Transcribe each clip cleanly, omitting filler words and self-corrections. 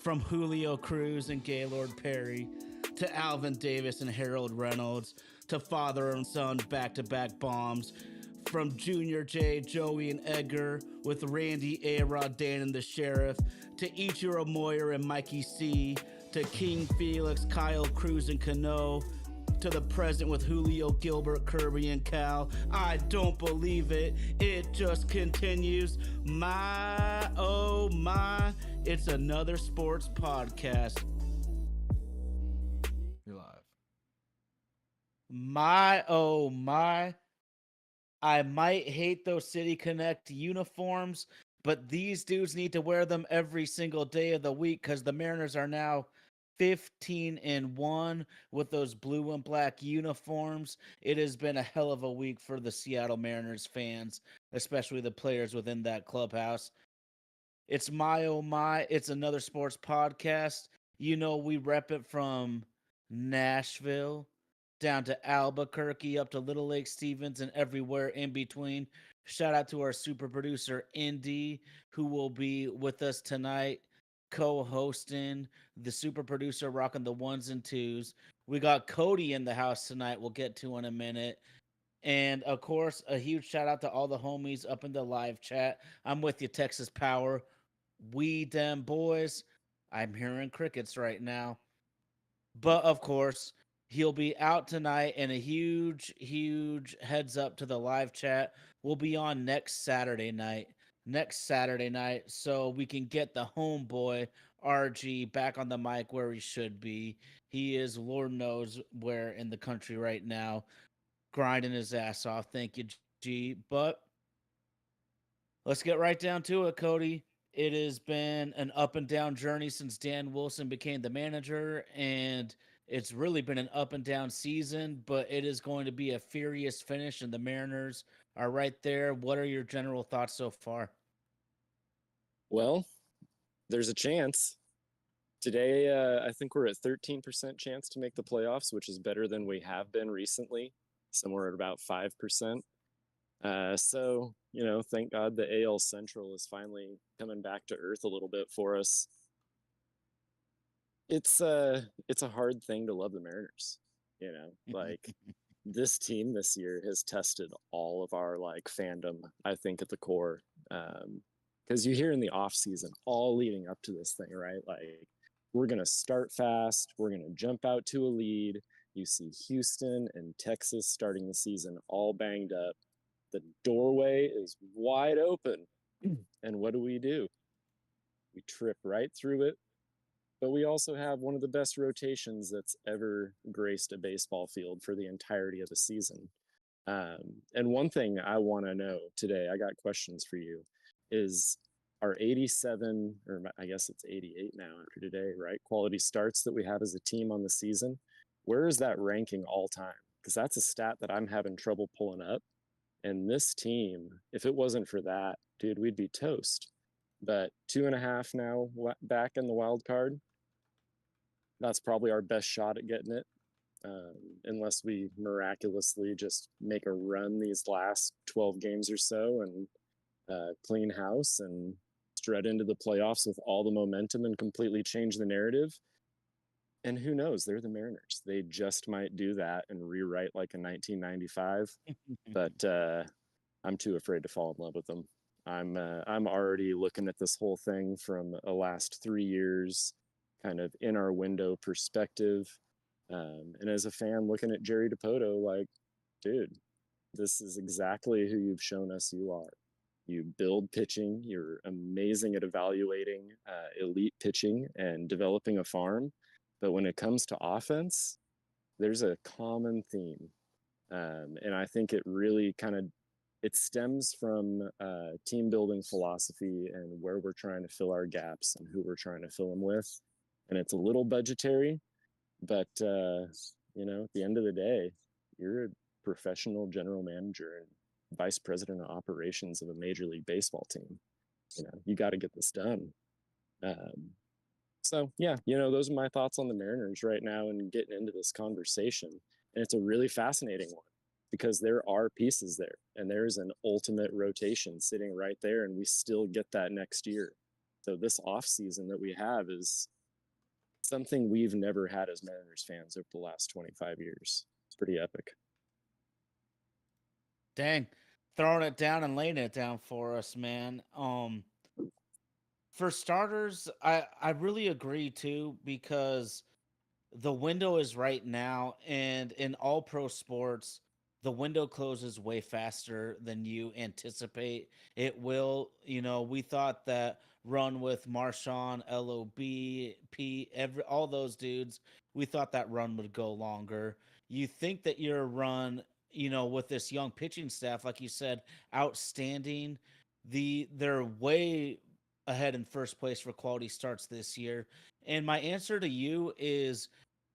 From Julio Cruz and Gaylord Perry to Alvin Davis and Harold Reynolds to father and son back to back bombs. From Junior J, Joey, and Edgar with Randy, A-Rod, Dan, and the Sheriff to Ichiro Moyer and Mikey C to King Felix, Kyle Cruz, and Cano to the present with Julio, Gilbert, Kirby, and Cal. I don't believe it. It just continues. My, oh my. It's another sports podcast. You're live. My, oh my. I might hate those City Connect uniforms, but these dudes need to wear them every single day of the week because the Mariners are now 15-1 with those blue and black uniforms. It has been a hell of a week for the Seattle Mariners fans, especially the players within that clubhouse. It's my oh my, it's another sports podcast. You know, we rep it from Nashville down to Albuquerque, up to Little Lake Stevens, and everywhere in between. Shout out to our super producer, Indy, who will be with us tonight, co hosting, the super producer rocking the ones and twos. We got Cody in the house tonight, we'll get to in a minute. And of course, a huge shout out to all the homies up in the live chat. I'm with you, Texas Power. We them boys. I'm hearing crickets right now. But of course, he'll be out tonight, and a huge, huge heads up to the live chat. We'll be on next Saturday night. Next Saturday night, so we can get the homeboy RG back on the mic where he should be. He is, Lord knows where in the country right now, grinding his ass off. Thank you, G. But let's get right down to it, Cody. It has been an up and down journey since Dan Wilson became the manager, and it's really been an up and down season, but it is going to be a furious finish, and the Mariners are right there. What are your general thoughts so far? Well, there's a chance. Today, I think we're at 13% chance to make the playoffs, which is better than we have been recently, somewhere at about 5%. So, thank God the AL Central is finally coming back to earth a little bit for us. It's a hard thing to love the Mariners, like this team this year has tested all of our fandom, I think, at the core. Because you hear in the off season, all leading up to this thing, right? Like, we're going to start fast. We're going to jump out to a lead. You see Houston and Texas starting the season all banged up. The doorway is wide open. And what do? We trip right through it. But we also have one of the best rotations that's ever graced a baseball field for the entirety of a season. And one thing I want to know today, I got questions for you, is our 87, or I guess it's 88 now after today, right? Quality starts that we have as a team on the season. Where is that ranking all time? Because that's a stat that I'm having trouble pulling up. And this team, if it wasn't for that, dude, we'd be toast. But 2.5 now back in the wild card. That's probably our best shot at getting it. Unless we miraculously just make a run these last 12 games or so and clean house and strut into the playoffs with all the momentum and completely change the narrative. And who knows? They're the Mariners. They just might do that and rewrite like a 1995. But I'm too afraid to fall in love with them. I'm already looking at this whole thing from a last 3 years, kind of in our window perspective. And as a fan looking at Jerry Dipoto, like, dude, this is exactly who you've shown us you are. You build pitching. You're amazing at evaluating elite pitching and developing a farm. But when it comes to offense, there's a common theme. And I think it really it stems from team building philosophy and where we're trying to fill our gaps and who we're trying to fill them with. And it's a little budgetary, but at the end of the day, you're a professional general manager and vice president of operations of a Major League Baseball team. You got to get this done. So yeah, those are my thoughts on the Mariners right now and getting into this conversation. And it's a really fascinating one because there are pieces there and there's an ultimate rotation sitting right there, and we still get that next year. So this off season that we have is something we've never had as Mariners fans over the last 25 years. It's pretty epic. Dang, throwing it down and laying it down for us, man. For starters, I really agree too, because the window is right now, and in all pro sports, the window closes way faster than you anticipate it will. We thought that run with Marshawn, Lob, every all those dudes, we thought that run would go longer. You think that your run, with this young pitching staff, like you said, outstanding. They're way ahead in first place for quality starts this year. And my answer to you is,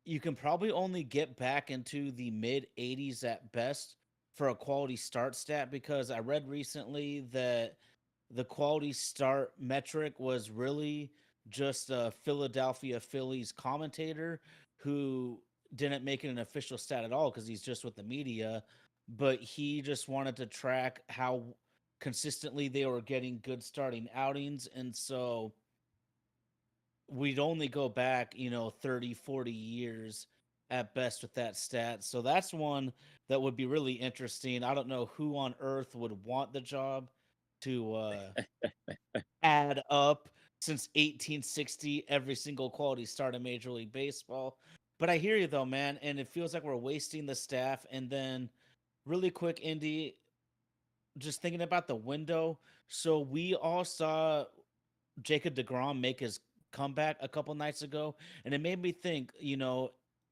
you can probably only get back into the mid 80s at best for a quality start stat, because I read recently that the quality start metric was really just a Philadelphia Phillies commentator who didn't make it an official stat at all, because he's just with the media, but he just wanted to track how consistently they were getting good starting outings. And so we'd only go back, 30, 40 years at best with that stat. So that's one that would be really interesting. I don't know who on earth would want the job to add up, since 1860, every single quality start in Major League Baseball. But I hear you though, man, and it feels like we're wasting the staff. And then, really quick, Indy, just thinking about the window. So we all saw Jacob DeGrom make his comeback a couple nights ago, and it made me think,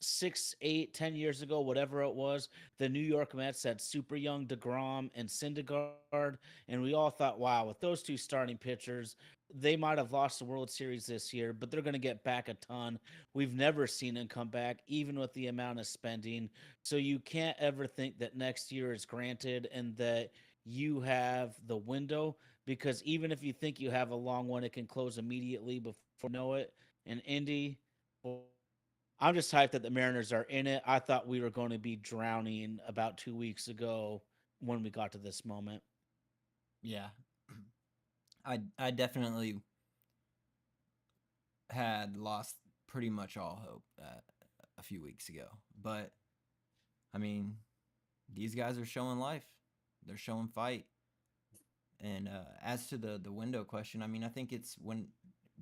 6, 8, 10 years ago, whatever it was, the New York Mets had super young DeGrom and Syndergaard, and we all thought, wow, with those two starting pitchers, they might have lost the World Series this year, but they're going to get back a ton. We've never seen him come back, even with the amount of spending. So you can't ever think that next year is granted and that you have the window, because even if you think you have a long one, it can close immediately before you know it. And Indy, I'm just hyped that the Mariners are in it. I thought we were going to be drowning about 2 weeks ago when we got to this moment. Yeah, I definitely had lost pretty much all hope a few weeks ago, but I mean, these guys are showing life. They're showing fight. And as to the window question, I mean, I think it's when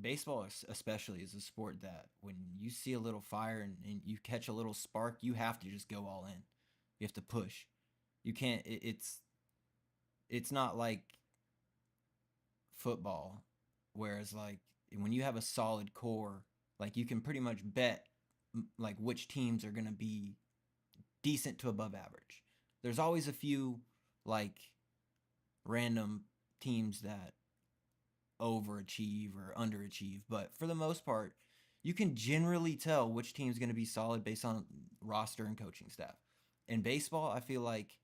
baseball especially is a sport that when you see a little fire and you catch a little spark, you have to just go all in. You have to push. You can't. It's not like football, whereas like when you have a solid core, like you can pretty much bet like which teams are gonna be decent to above average. There's always a few like random teams that overachieve or underachieve, but for the most part, you can generally tell which team's going to be solid based on roster and coaching staff. In baseball, I feel like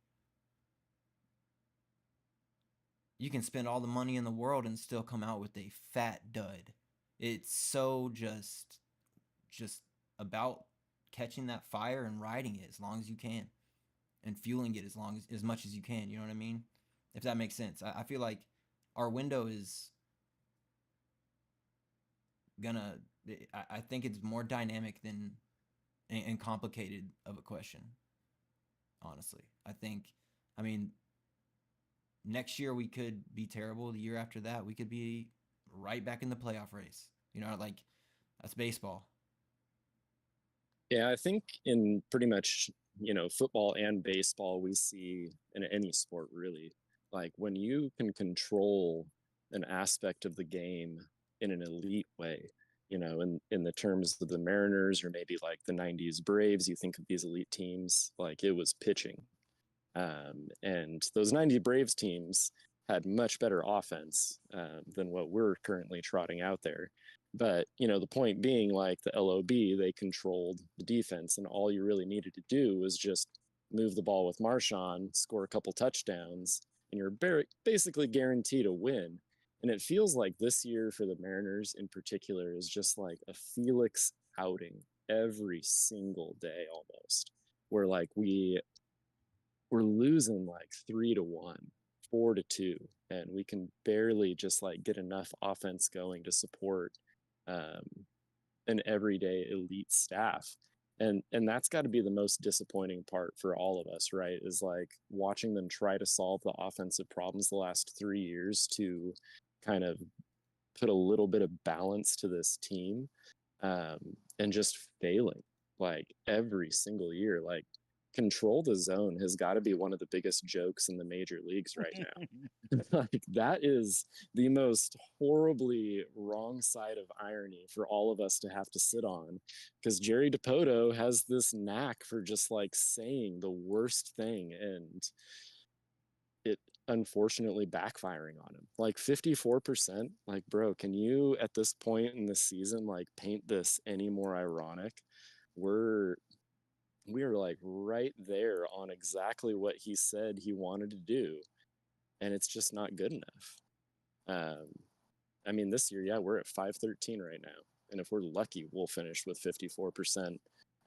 you can spend all the money in the world and still come out with a fat dud. It's so just about catching that fire and riding it as long as you can and fueling it as much as you can, you know what I mean? If that makes sense. I feel like our window is gonna I think it's more dynamic than and complicated of a question, honestly. I mean, next year we could be terrible. The year after that, we could be right back in the playoff race. You know, like that's baseball. Yeah, I think in pretty much, football and baseball, we see in any sport really, like when you can control an aspect of the game in an elite way, in the terms of the Mariners or maybe like the 90s Braves, you think of these elite teams, like it was pitching. And those 90 Braves teams had much better offense than what we're currently trotting out there. But, the point being, like the LOB, they controlled the defense, and all you really needed to do was just move the ball with Marshawn, score a couple touchdowns, and you're basically guaranteed a win. And it feels like this year for the Mariners in particular is just like a Felix outing every single day almost, where like we're losing like 3-1, 4-2, and we can barely just like get enough offense going to support um, an everyday elite staff. And that's got to be the most disappointing part for all of us, right? Is like watching them try to solve the offensive problems the last 3 years to kind of put a little bit of balance to this team, um, and just failing like every single year. Like control the zone has got to be one of the biggest jokes in the major leagues right now. Like that is the most horribly wrong side of irony for all of us to have to sit on, because Jerry DePoto has this knack for just like saying the worst thing and it unfortunately backfiring on him. Like 54%, like bro, can you at this point in the season like paint this any more ironic? We're we're like right there on exactly what he said he wanted to do, and it's just not good enough. Um, I mean, this year, yeah, we're at 513 right now. And if we're lucky, we'll finish with 54%.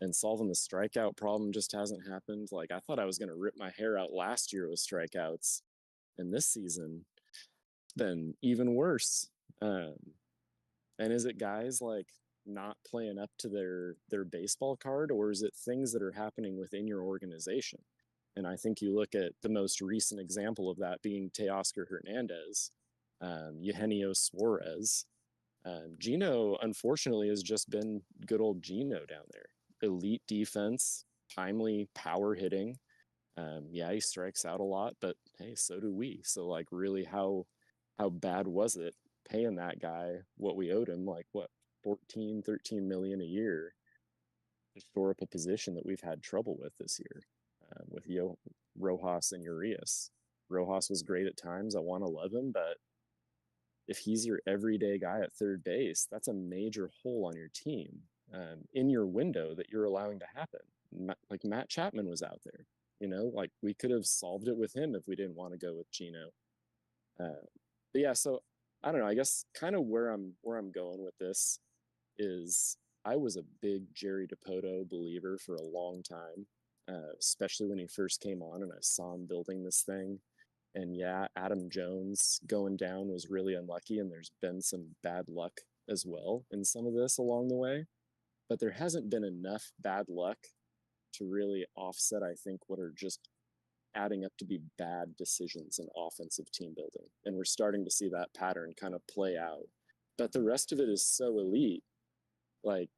And solving the strikeout problem just hasn't happened. Like, I thought I was going to rip my hair out last year with strikeouts. And this season, been even worse. Um, and is it guys like not playing up to their baseball card, or is it things that are happening within your organization? And I think you look at the most recent example of that being Teoscar Hernandez, Eugenio Suarez. Gino, unfortunately, has just been good old Gino down there. Elite defense, timely power hitting. Yeah, he strikes out a lot, but hey, so do we. So like, really, how bad was it paying that guy what we owed him? Like what, 14, 13 million a year to shore up a position that we've had trouble with this year, with Rojas and Urias. Rojas was great at times. I want to love him, but if he's your everyday guy at third base, that's a major hole on your team, in your window that you're allowing to happen. Like Matt Chapman was out there, like we could have solved it with him if we didn't want to go with Gino. But yeah, so I don't know. I guess kind of where I'm going with this is I was a big Jerry DePoto believer for a long time, especially when he first came on and I saw him building this thing. And yeah, Adam Jones going down was really unlucky, and there's been some bad luck as well in some of this along the way. But there hasn't been enough bad luck to really offset, I think, what are just adding up to be bad decisions in offensive team building. And we're starting to see that pattern kind of play out. But the rest of it is so elite. Like,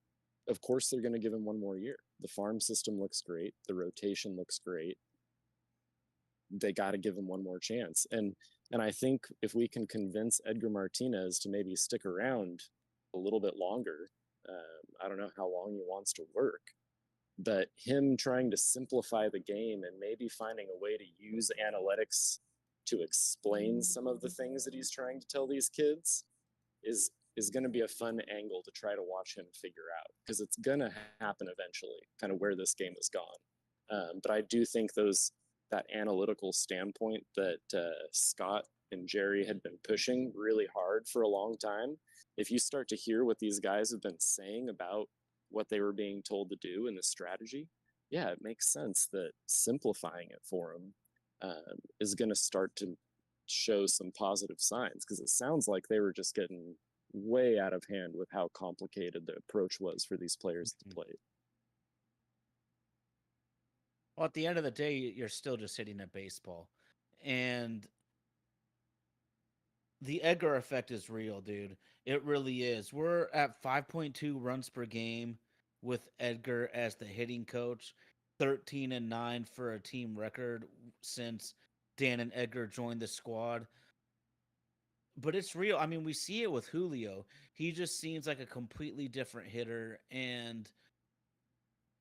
of course, they're going to give him one more year. The farm system looks great. The rotation looks great. They got to give him one more chance. And I think if we can convince Edgar Martinez to maybe stick around a little bit longer, I don't know how long he wants to work, but him trying to simplify the game and maybe finding a way to use analytics to explain some of the things that he's trying to tell these kids is going to be a fun angle to try to watch him figure out, because it's going to happen eventually, kind of where this game has gone. But I do think that analytical standpoint that Scott and Jerry had been pushing really hard for a long time, if you start to hear what these guys have been saying about what they were being told to do in the strategy, yeah, it makes sense that simplifying it for them is going to start to show some positive signs, because it sounds like they were just getting way out of hand with how complicated the approach was for these players at the plate. Well, at the end of the day, you're still just hitting a baseball. And the Edgar effect is real, dude. It really is. We're at 5.2 runs per game with Edgar as the hitting coach, 13-9 for a team record since Dan and Edgar joined the squad. But it's real. I mean, we see it with Julio. He just seems like a completely different hitter, and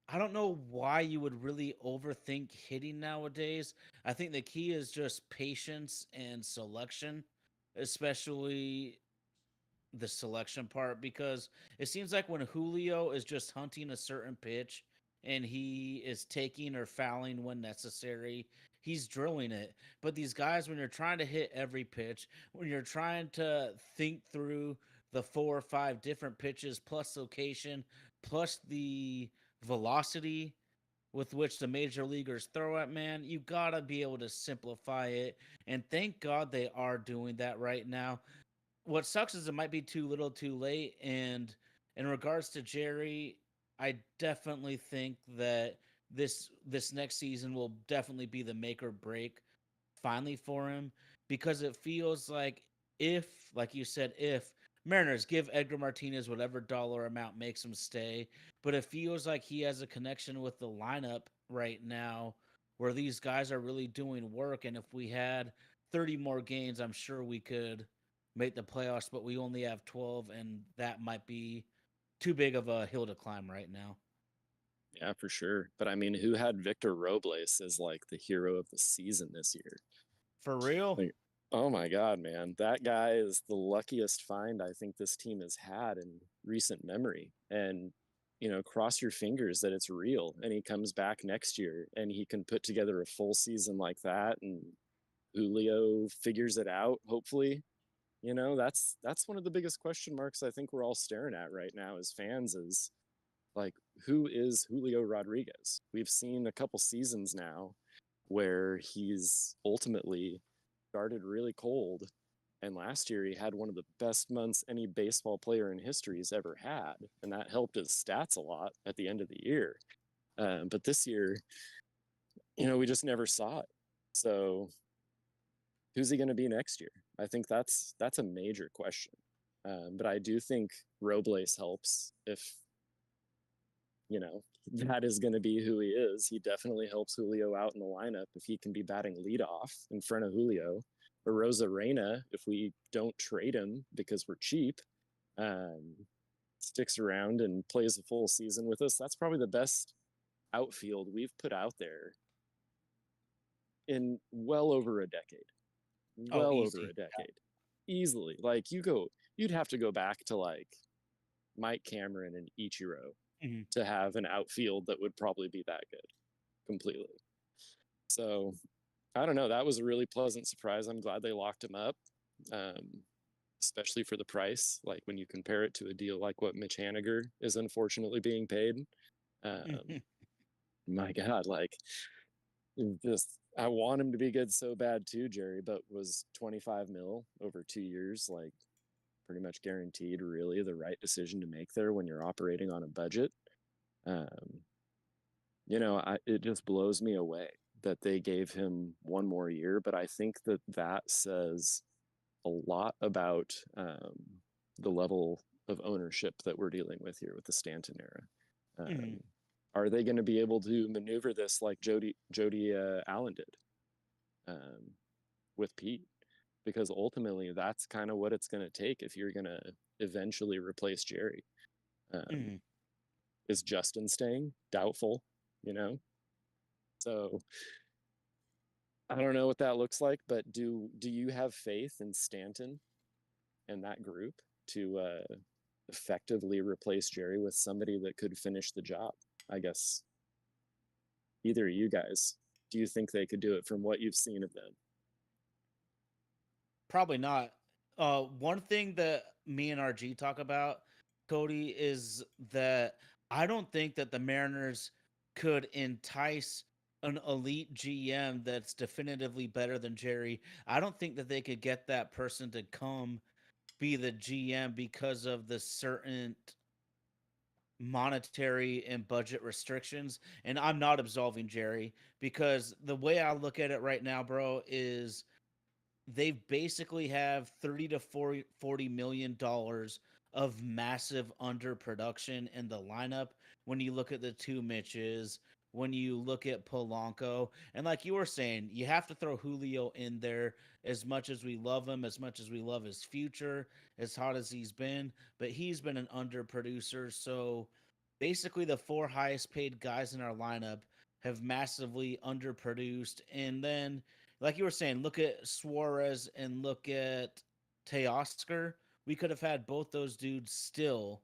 I don't know why you would really overthink hitting nowadays. I think the key is just patience and selection, especially the selection part, because it seems like when Julio is just hunting a certain pitch and he is taking or fouling when necessary, he's drilling it. But these guys, when you're trying to hit every pitch, when you're trying to think through the 4 or 5 different pitches plus location plus the velocity, with which the major leaguers throw at, man, you gotta be able to simplify it. And thank God they are doing that right now. What sucks is it might be too little too late. And in regards to Jerry, I definitely think that this next season will definitely be the make or break finally for him, because it feels like, if, like you said, if Mariners give Edgar Martinez whatever dollar amount makes him stay, but it feels like he has a connection with the lineup right now where these guys are really doing work. And if we had 30 more games, I'm sure we could make the playoffs, but we only have 12, and that might be too big of a hill to climb right now. Yeah, for sure. But I mean, who had Victor Robles as like the hero of the season this year? For real? Like, oh my God, man. That guy is the luckiest find I think this team has had in recent memory. And, cross your fingers that it's real and he comes back next year and he can put together a full season like that and Julio figures it out, hopefully. That's one of the biggest question marks I think we're all staring at right now as fans is like, who is Julio Rodriguez? We've seen a couple seasons now where he's ultimately started really cold. And last year, he had one of the best months any baseball player in history has ever had. And that helped his stats a lot at the end of the year. But this year, we just never saw it. So who's he going to be next year? I think that's a major question. But I do think Robles helps if that is going to be who he is. He definitely helps Julio out in the lineup if he can be batting leadoff in front of Julio. Or Rosa Reina, if we don't trade him because we're cheap, sticks around and plays a full season with us. That's probably the best outfield we've put out there in well over a decade. Well over a decade. Easily. Like you'd have to go back to like Mike Cameron and Ichiro to have an outfield that would probably be that good completely. So I don't know. That was a really pleasant surprise. I'm glad they locked him up, especially for the price. Like when you compare it to a deal like what Mitch Haniger is unfortunately being paid. My God, like just I want him to be good so bad too, Jerry, but was 25 mil over 2 years, like pretty much guaranteed, really the right decision to make there when you're operating on a budget. It just blows me away that they gave him one more year, but I think that says a lot about the level of ownership that we're dealing with here with the Stanton era. Are they going to be able to maneuver this like Jody Allen did with Pete? Because ultimately, that's kind of what it's going to take if you're going to eventually replace Jerry. Is Justin staying? Doubtful, So I don't know what that looks like, but do you have faith in Stanton and that group to effectively replace Jerry with somebody that could finish the job? I guess either of you guys, do you think they could do it from what you've seen of them? Probably not. One thing that me and RG talk about, Cody, is that I don't think that the Mariners could entice an elite GM that's definitively better than Jerry. I don't think that they could get that person to come be the GM because of the certain monetary and budget restrictions. And I'm not absolving Jerry, because the way I look at it right now, bro, is they basically have 30 to 40 million dollars of massive underproduction in the lineup when you look at the two Mitches, when you look at Polanco. And like you were saying, you have to throw Julio in there, as much as we love him, as much as we love his future, as hot as he's been, but he's been an underproducer. So basically the four highest paid guys in our lineup have massively underproduced. And then, like you were saying, look at Suarez and look at Teoscar. We could have had both those dudes still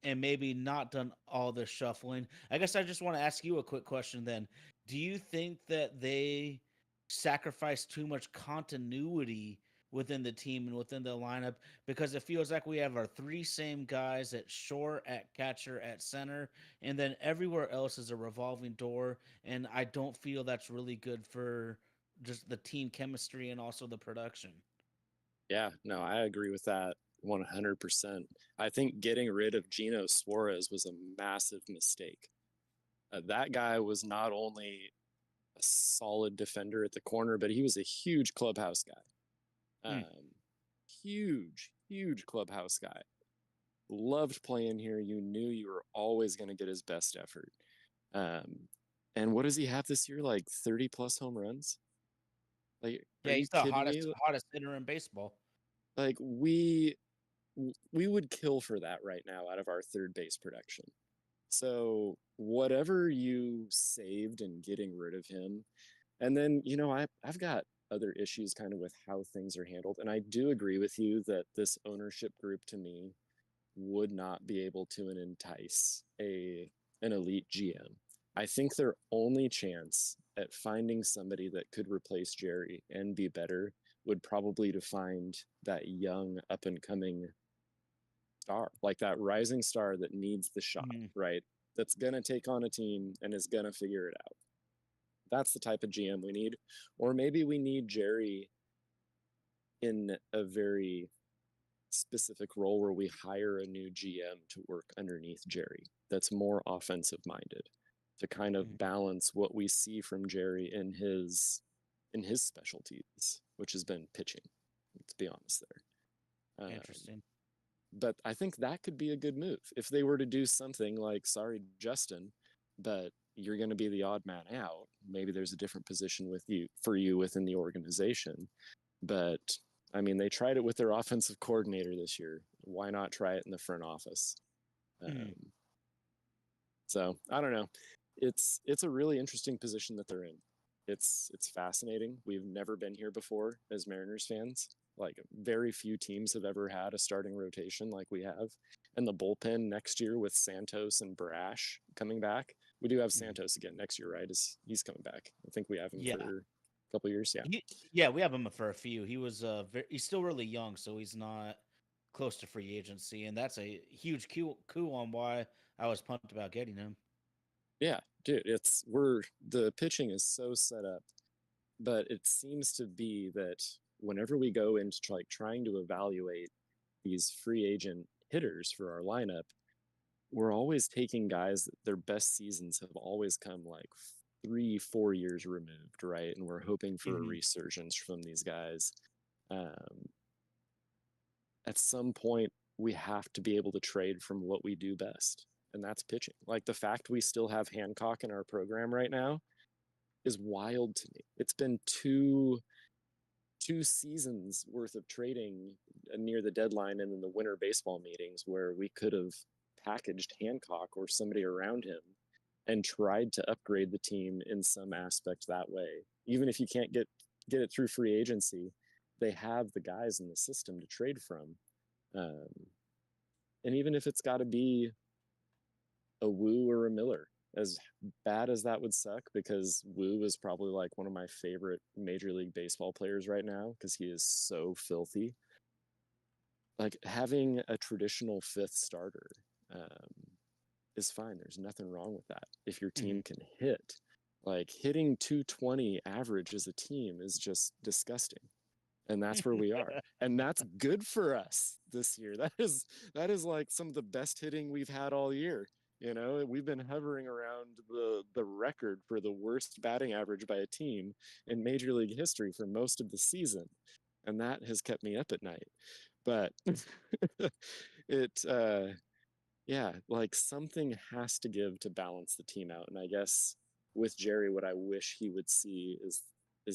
and maybe not done all the shuffling. I guess I just want to ask you a quick question then. Do you think that they sacrificed too much continuity within the team and within the lineup, because it feels like we have our three same guys at short, at catcher, at center, and then everywhere else is a revolving door. And I don't feel that's really good for just the team chemistry and also the production. Yeah, no, I agree with that 100%. I think getting rid of Gino Suarez was a massive mistake. That guy was not only a solid defender at the corner, but he was a huge clubhouse guy. Mm. Huge clubhouse guy. Loved playing here. You knew you were always going to get his best effort. And what does he have this year? Like 30 plus home runs? Like, are Yeah, you he's the kidding me? hottest hitter in baseball. Like, we would kill for that right now out of our third base production. So whatever you saved in getting rid of him, and then I've got other issues kind of with how things are handled, and I do agree with you that this ownership group to me would not be able to entice an elite GM. I think their only chance at finding somebody that could replace Jerry and be better would probably to find that young up and coming star, like that rising star that needs the shot, right? That's going to take on a team and is going to figure it out. That's the type of GM we need. Or maybe we need Jerry in a very specific role where we hire a new GM to work underneath Jerry that's more offensive minded, to kind of balance what we see from Jerry in his specialties, which has been pitching, to be honest there. Interesting. But I think that could be a good move if they were to do something like, sorry, Justin, but you're going to be the odd man out. Maybe there's a different position for you within the organization. But I mean, they tried it with their offensive coordinator this year. Why not try it in the front office? So I don't know. It's a really interesting position that they're in. It's fascinating. We've never been here before as Mariners fans. Like, very few teams have ever had a starting rotation like we have. And the bullpen next year with Santos and Brash coming back. We do have Santos again next year, right? He's coming back. I think we have him for a couple years. Yeah, we have him for a few. He was he's still really young, so he's not close to free agency, and that's a huge coup on why I was pumped about getting him. Yeah, dude, the pitching is so set up, but it seems to be that whenever we go into trying to evaluate these free agent hitters for our lineup, we're always taking guys that their best seasons have always come like 3-4 years removed, right? And we're hoping for a resurgence from these guys. At some point, we have to be able to trade from what we do best, and that's pitching. Like, the fact we still have Hancock in our program right now is wild to me. It's been two seasons worth of trading near the deadline and in the winter baseball meetings where we could have packaged Hancock or somebody around him and tried to upgrade the team in some aspect that way. Even if you can't get it through free agency, they have the guys in the system to trade from. And even if it's got to be a Wu or a Miller, as bad as that would suck, because Wu is probably like one of my favorite Major League Baseball players right now because he is so filthy. Like, having a traditional fifth starter is fine. There's nothing wrong with that. If your team can hit, like, hitting 220 average as a team is just disgusting. And that's where we are. And that's good for us this year. That is like some of the best hitting we've had all year. We've been hovering around the record for the worst batting average by a team in Major League history for most of the season. And that has kept me up at night. But like, something has to give to balance the team out. And I guess with Jerry, what I wish he would see is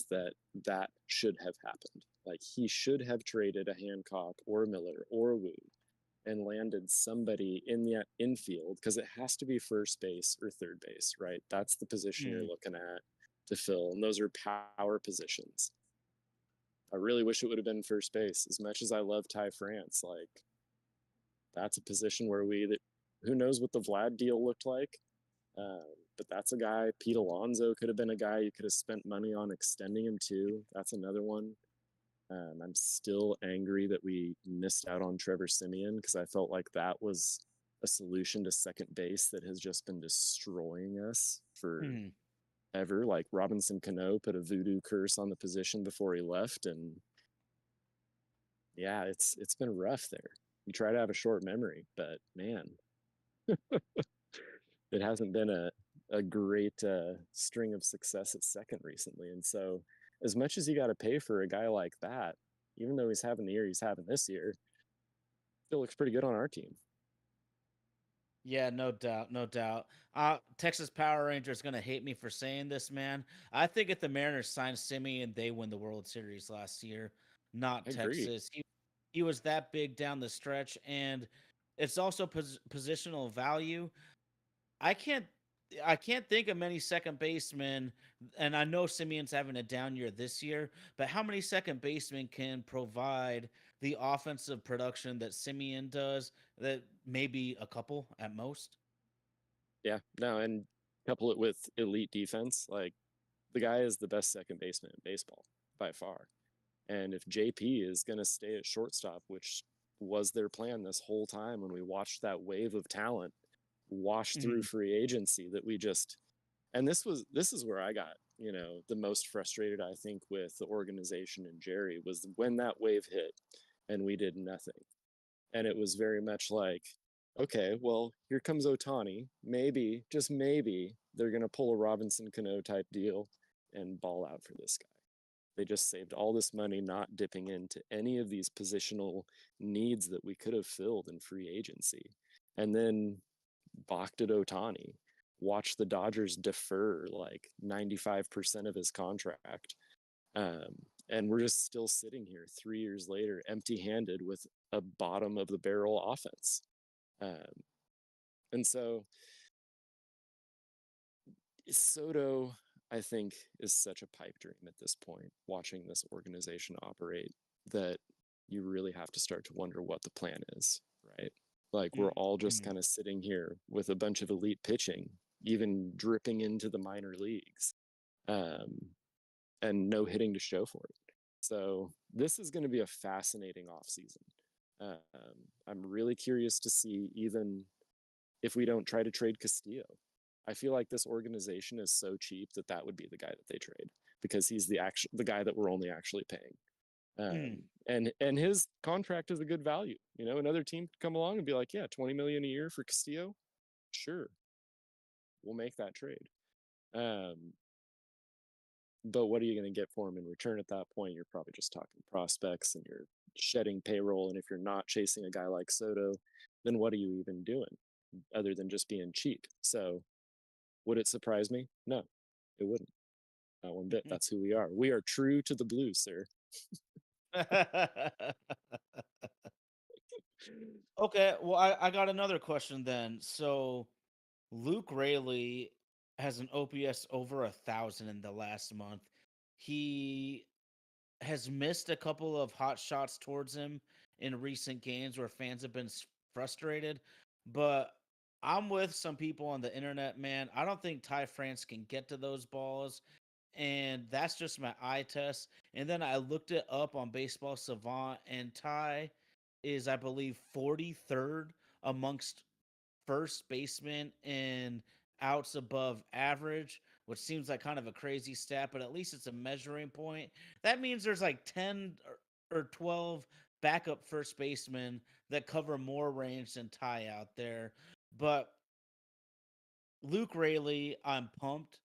that should have happened. Like, he should have traded a Hancock or a Miller or a Wu and landed somebody in the infield, because it has to be first base or third base, right? That's the position you're looking at to fill, and those are power positions. I really wish it would have been first base. As much as I love Ty France, like, that's a position where who knows what the Vlad deal looked like. But that's a guy. Pete Alonso could have been a guy you could have spent money on extending him to. That's another one. I'm still angry that we missed out on Trevor Simeon because I felt like that was a solution to second base that has just been destroying us for Mhm. ever. Like Robinson Cano put a voodoo curse on the position before he left, and yeah, it's been rough there. You try to have a short memory, but man, it hasn't been a great string of success at second recently. And so, as much as you got to pay for a guy like that, even though he's having the year he's having this year, still looks pretty good on our team. Yeah, no doubt, no doubt. Texas Power Rangers gonna hate me for saying this, man. I think if the Mariners signed Simeon, they win the World Series last year, not I agree. Texas. He was that big down the stretch, and it's also positional value. I can't I can't think of many second basemen, and I know Simeon's having a down year this year, but how many second basemen can provide the offensive production that Simeon does? That maybe a couple at most. Yeah, no, and couple it with elite defense. Like the guy is the best second baseman in baseball by far. And if JP is going to stay at shortstop, which was their plan this whole time when we watched that wave of talent wash through Mhm. free agency that we just, and this is where I got, the most frustrated, I think, with the organization and Jerry was when that wave hit and we did nothing. And it was very much like, okay, well, here comes Otani. Maybe, just maybe, they're going to pull a Robinson Cano type deal and ball out for this guy. They just saved all this money not dipping into any of these positional needs that we could have filled in free agency. And then balked at Otani. Watch the Dodgers defer like 95% of his contract. Um, and we're just still sitting here 3 years later, empty handed with a bottom of the barrel offense. Um, and so Soto, I think, is such a pipe dream at this point, watching this organization operate, that you really have to start to wonder what the plan is, right? Like we're all just Mhm. kind of sitting here with a bunch of elite pitching, even dripping into the minor leagues, um, and no hitting to show for it. So this is going to be a fascinating offseason. I'm really curious to see even if we don't try to trade Castillo. I feel like this organization is so cheap that that would be the guy that they trade because he's the guy that we're only actually paying. Mhm. And his contract is a good value. Another team could come along and be like, yeah, 20 million a year for Castillo. Sure, we'll make that trade. Um, but what are you going to get for him in return at that point? You're probably just talking prospects and you're shedding payroll. And if you're not chasing a guy like Soto, then what are you even doing other than just being cheap? So would it surprise me? No, it wouldn't. Not one bit. That's who we are. We are true to the blue, sir. Okay, well, I got another question then. So Luke Rayleigh has an OPS over 1,000 in the last month. He has missed a couple of hot shots towards him in recent games where fans have been frustrated. But I'm with some people on the internet, man. I don't think Ty France can get to those balls. And that's just my eye test. And then I looked it up on Baseball Savant, and Ty is, I believe, 43rd amongst first baseman in outs above average, which seems like kind of a crazy stat, but at least it's a measuring point. That means there's like 10 or 12 backup first basemen that cover more range than Ty out there. But Luke Rayleigh, I'm pumped.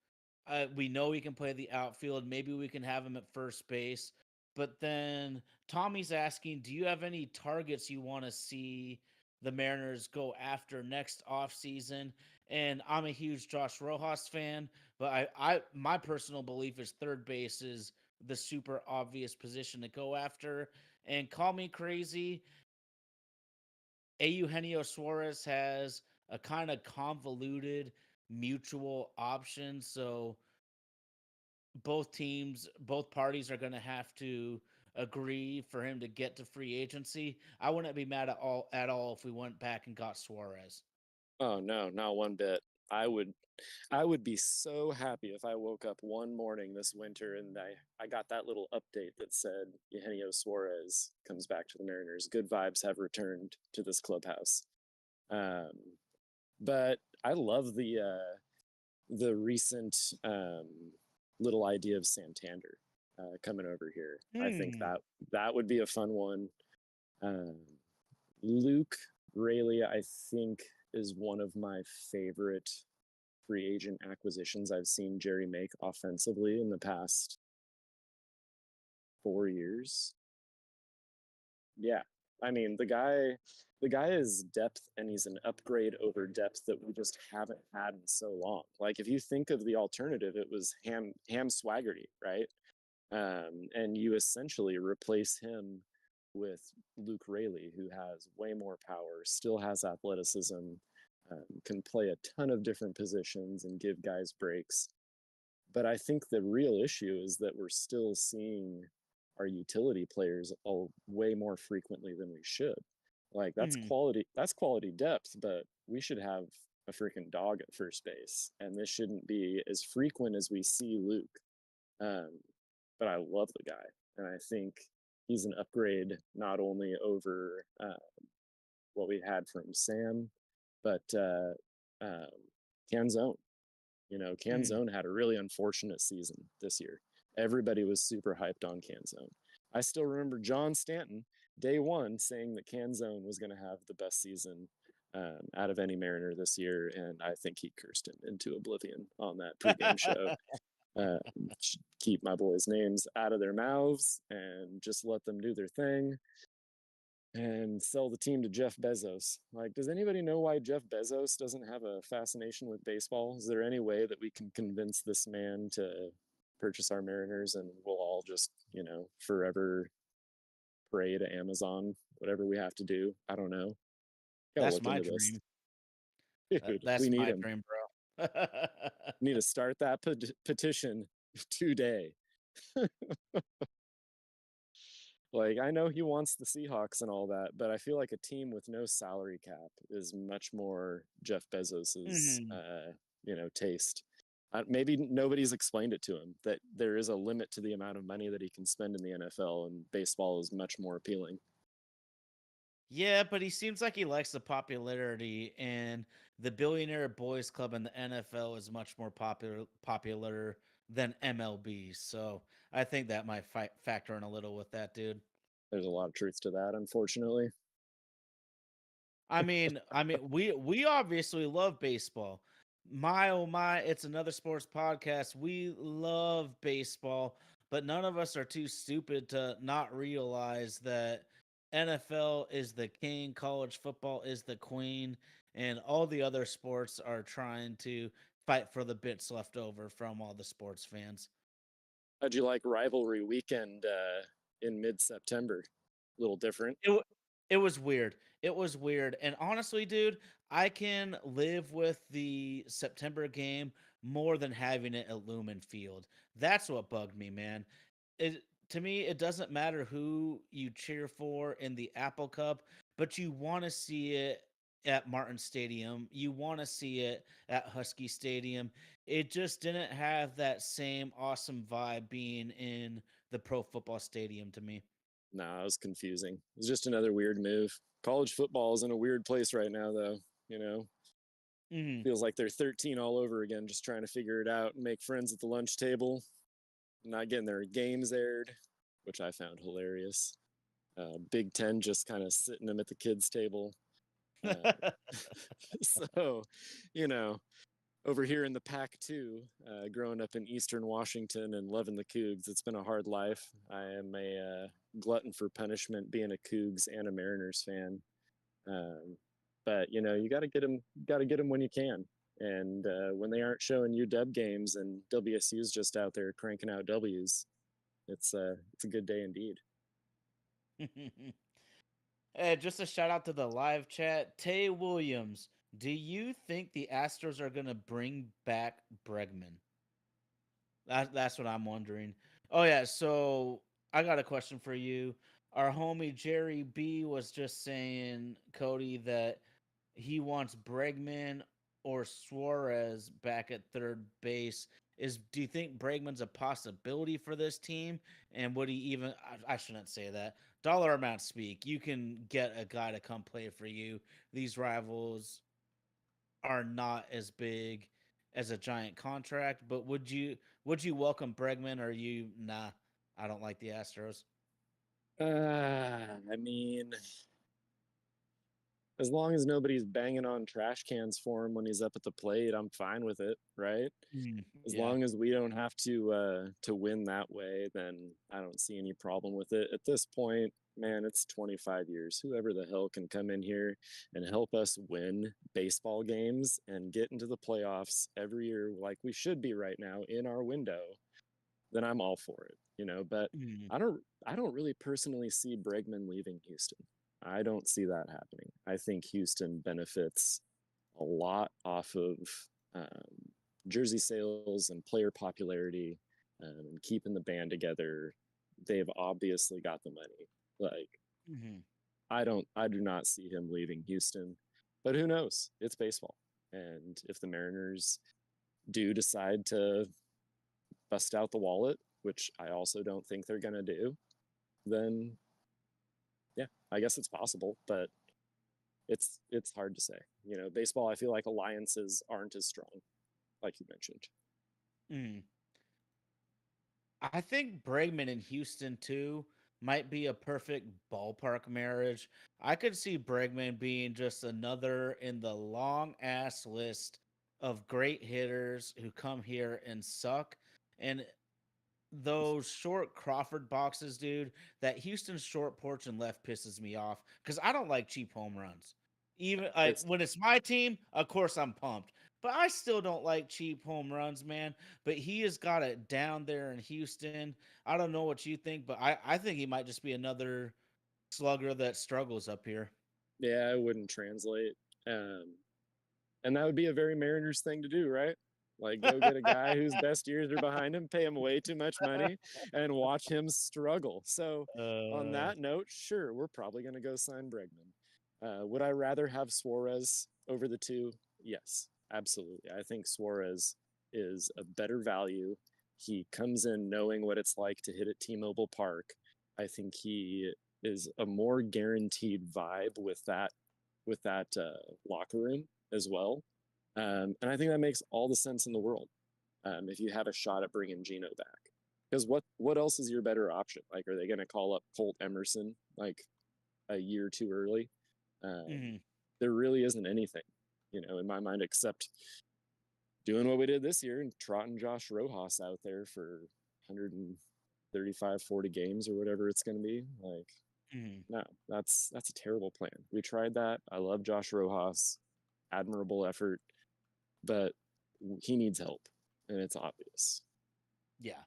We know he can play the outfield. Maybe we can have him at first base. But then Tommy's asking, do you have any targets you want to see the Mariners go after next offseason? And I'm a huge Josh Rojas fan, but my personal belief is third base is the super obvious position to go after. And call me crazy, Eugenio Suarez has a kind of convoluted mutual option. So both parties are going to have to agree for him to get to free agency. I wouldn't be mad at all if we went back and got Suarez. Oh no, not one bit. I would I would be so happy if I woke up one morning this winter and I got that little update that said Eugenio Suarez comes back to the Mariners. Good vibes have returned to this clubhouse. Um, but I love the recent little idea of Santander coming over here. I think Hmm. that would be a fun one. Um, Luke Rayleigh, I think, is one of my favorite free agent acquisitions I've seen Jerry make offensively in the past 4 years. Yeah. I mean, the guy is depth and he's an upgrade over depth that we just haven't had in so long. Like if you think of the alternative, it was Ham Swaggerty, right? And you essentially replace him with Luke Rayleigh, who has way more power, still has athleticism, can play a ton of different positions and give guys breaks. But I think the real issue is that we're still seeing our utility players way more frequently than we should. Like Hmm. that's quality depth, but we should have a freaking dog at first base, and this shouldn't be as frequent as we see Luke. Um, but I love the guy, and I think he's an upgrade not only over what we had from Sam, but um, Canzone. You know, Hmm. Canzone had a really unfortunate season this year. Everybody was super hyped on Canzone. I still remember John Stanton, day one, saying that Canzone was going to have the best season out of any Mariner this year, and I think he cursed him into oblivion on that pregame show. Uh, keep my boys' names out of their mouths and just let them do their thing and sell the team to Jeff Bezos. Like, does anybody know why Jeff Bezos doesn't have a fascination with baseball? Is there any way that we can convince this man to purchase our Mariners and we'll all just, forever pray to Amazon, whatever we have to do? I don't know. Got to That's look my into this. dream. Dude, we That's need my him. dream, bro. Need to start that petition today. Like, I know he wants the Seahawks and all that, but I feel like a team with no salary cap is much more Jeff Bezos's, Hmm. taste. Maybe nobody's explained it to him that there is a limit to the amount of money that he can spend in the NFL, and baseball is much more appealing. Yeah, but he seems like he likes the popularity, and the Billionaire Boys Club in the NFL is much more popular than MLB. So I think that might factor in a little with that, dude. There's a lot of truth to that, unfortunately. We obviously love baseball. My oh my, it's another sports podcast. We love baseball, but none of us are too stupid to not realize that NFL is the king, college football is the queen, and all the other sports are trying to fight for the bits left over from all the sports fans. How'd you like rivalry weekend in mid-September? A little different. It wa it was weird. It was weird, and honestly, dude, I can live with the September game more than having it at Lumen Field. That's what bugged me, man. It To me, it doesn't matter who you cheer for in the Apple Cup, but you wanna see it at Martin Stadium. You wanna see it at Husky Stadium. It just didn't have that same awesome vibe being in the Pro Football Stadium to me. Nah, it was confusing. It was just another weird move. College football is in a weird place right now, though. You know, Mhm. feels like they're 13 all over again, just trying to figure it out and make friends at the lunch table, not getting their games aired, which I found hilarious. Big Ten just kind of sitting them at the kids' table. Uh, so, you know, over here in the Pac 2, growing up in Eastern Washington and loving the Cougs, it's been a hard life. I am a glutton for punishment being a Cougs and a Mariners fan. Um, but you got to get them when you can. And when they aren't showing UW games and WSU's just out there cranking out W's, it's a good day indeed. Hey, just a shout out to the live chat. Tay Williams, do you think the Astros are going to bring back Bregman? That's what I'm wondering. Oh yeah, so I got a question for you. Our homie Jerry B was just saying, Cody, that he wants Bregman or Suarez back at third base. Do you think Bregman's a possibility for this team? And would he even? I shouldn't say that. Dollar amount speak. You can get a guy to come play for you. These rivals are not as big as a giant contract. But would you welcome Bregman? Or you nah? I don't like the Astros. I mean, as long as nobody's banging on trash cans for him when he's up at the plate, I'm fine with it, right? As Yeah. long as we don't have to win that way, then I don't see any problem with it. At this point, man, it's 25 years. Whoever the hell can come in here and help us win baseball games and get into the playoffs every year like we should be right now in our window, then I'm all for it, but Mm, I don't really personally see Bregman leaving Houston. I don't see that happening. I think Houston benefits a lot off of um, jersey sales and player popularity, and keeping the band together. They've obviously got the money. Like, mhm. I do not see him leaving Houston, but who knows? It's baseball. And if the Mariners do decide to bust out the wallet, which I also don't think they're going to do, then yeah, I guess it's possible, but it's hard to say. Baseball, I feel like alliances aren't as strong, like you mentioned. Mm. I think Bregman in Houston too might be a perfect ballpark marriage. I could see Bregman being just another in the long ass list of great hitters who come here and suck. And those short Crawford boxes, dude, that Houston short porch and left pisses me off because I don't like cheap home runs. Even like It's when it's my team, of course I'm pumped. But I still don't like cheap home runs, man. But he has got it down there in Houston. I don't know what you think, but I think he might just be another slugger that struggles up here. Yeah, it wouldn't translate. Um, and that would be a very Mariners thing to do, right? Like, go get a guy whose best years are behind him, pay him way too much money, and watch him struggle. So, on uh, that note, sure, we're probably going to go sign Bregman. Would I rather have Suarez over the two? Yes, absolutely. I think Suarez is a better value. He comes in knowing what it's like to hit at T-Mobile Park. I think he is a more guaranteed vibe with that locker room as well. And I think that makes all the sense in the world, if you have a shot at bringing Gino back. Because what else is your better option? Like, are they going to call up Colt Emerson like a year too early? Um, mhm. there really isn't anything, in my mind, except doing what we did this year and trotting Josh Rojas out there for 135, 40 games or whatever it's going to be. Like, Mhm. no, that's a terrible plan. We tried that. I love Josh Rojas, admirable effort, but he needs help, and it's obvious. Yeah.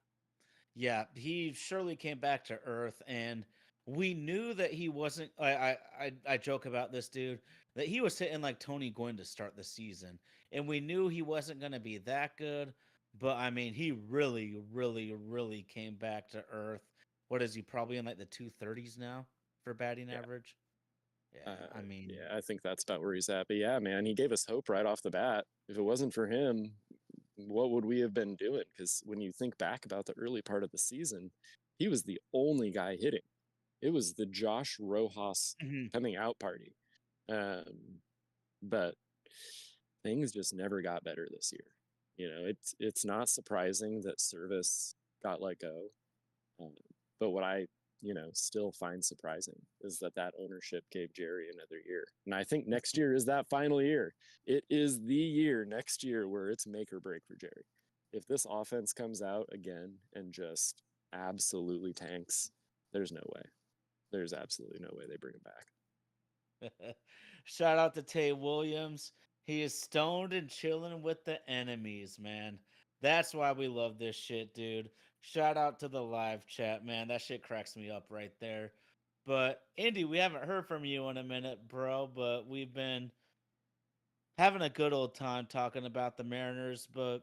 Yeah, he surely came back to earth, and we knew that he wasn't. I joke about this dude that he was hitting like Tony Gwynn to start the season, and we knew he wasn't going to be that good. But I mean, he really, really, really came back to earth. What is he probably in like the 230s now for batting Yeah, average? Yeah, I mean, yeah, I think that's about where he's at. But yeah, man, he gave us hope right off the bat. If it wasn't for him, what would we have been doing? Because when you think back about the early part of the season, he was the only guy hitting. It was the Josh Rojas mhm, coming out party. Um, but things just never got better this year. It's not surprising that Service got let go. Um, but what I, still find surprising is that ownership gave Jerry another year. And I think next year is that final year. It is the year next year where it's make or break for Jerry. If this offense comes out again and just absolutely tanks, there's no way. There's absolutely no way they bring him back. Shout out to Tay Williams. He is stoned and chilling with the enemies, man. That's why we love this shit, dude. Shout out to the live chat, man. That shit cracks me up right there. But Indy, we haven't heard from you in a minute, bro. But we've been having a good old time talking about the Mariners. But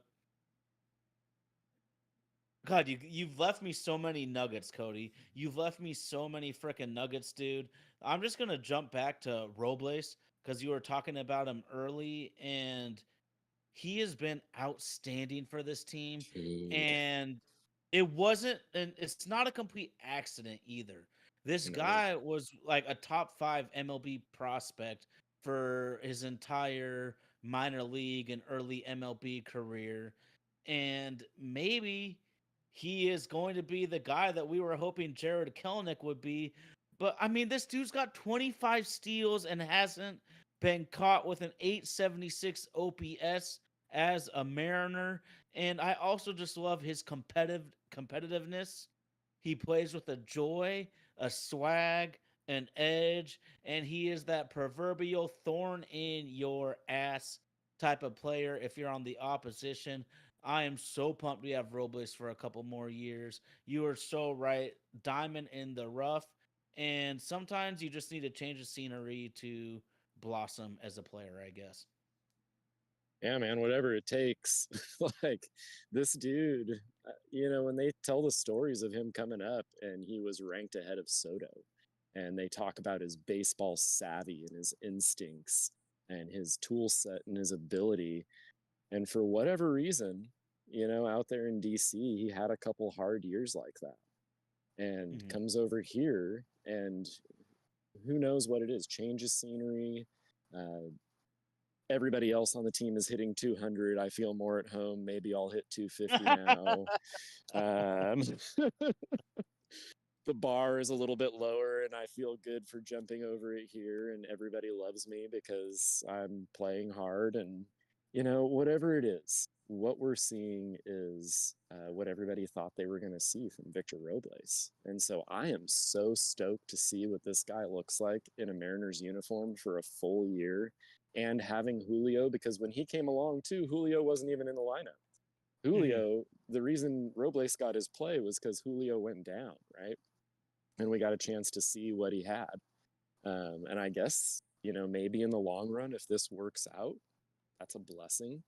God, you've left me so many nuggets, Cody. You've left me so many freaking nuggets, dude. I'm just gonna jump back to Robles because you were talking about him early, and he has been outstanding for this team. Cade. And it wasn't, and it's not a complete accident either. This No. guy was like a top 5 MLB prospect for his entire minor league and early MLB career. And maybe he is going to be the guy that we were hoping Jared Kelenic would be. But I mean, this dude's got 25 steals and hasn't been caught with an 876 OPS as a Mariner. And I also just love his competitiveness. He plays with a joy, a swag, an edge, and he is that proverbial thorn in your ass type of player if you're on the opposition. I am so pumped we have Robles for a couple more years. You are so right. Diamond in the rough. And sometimes you just need to change the scenery to blossom as a player, I guess. Yeah, man, whatever it takes. Like this dude, when they tell the stories of him coming up and he was ranked ahead of Soto, and they talk about his baseball savvy and his instincts and his tool set and his ability. And for whatever reason, out there in DC, he had a couple hard years like that and comes over here and who knows what it is, changes scenery. Everybody else on the team is hitting 200. I feel more at home. Maybe I'll hit 250 now. The bar is a little bit lower and I feel good for jumping over it here, and everybody loves me because I'm playing hard. And whatever it is, what we're seeing is what everybody thought they were going to see from Victor Robles. And so I am so stoked to see what this guy looks like in a Mariners uniform for a full year, and having Julio, because when he came along too, Julio wasn't even in the lineup. Julio, the reason Robles got his play was because Julio went down, right? And we got a chance to see what he had. And I guess, maybe in the long run, if this works out, that's a blessing,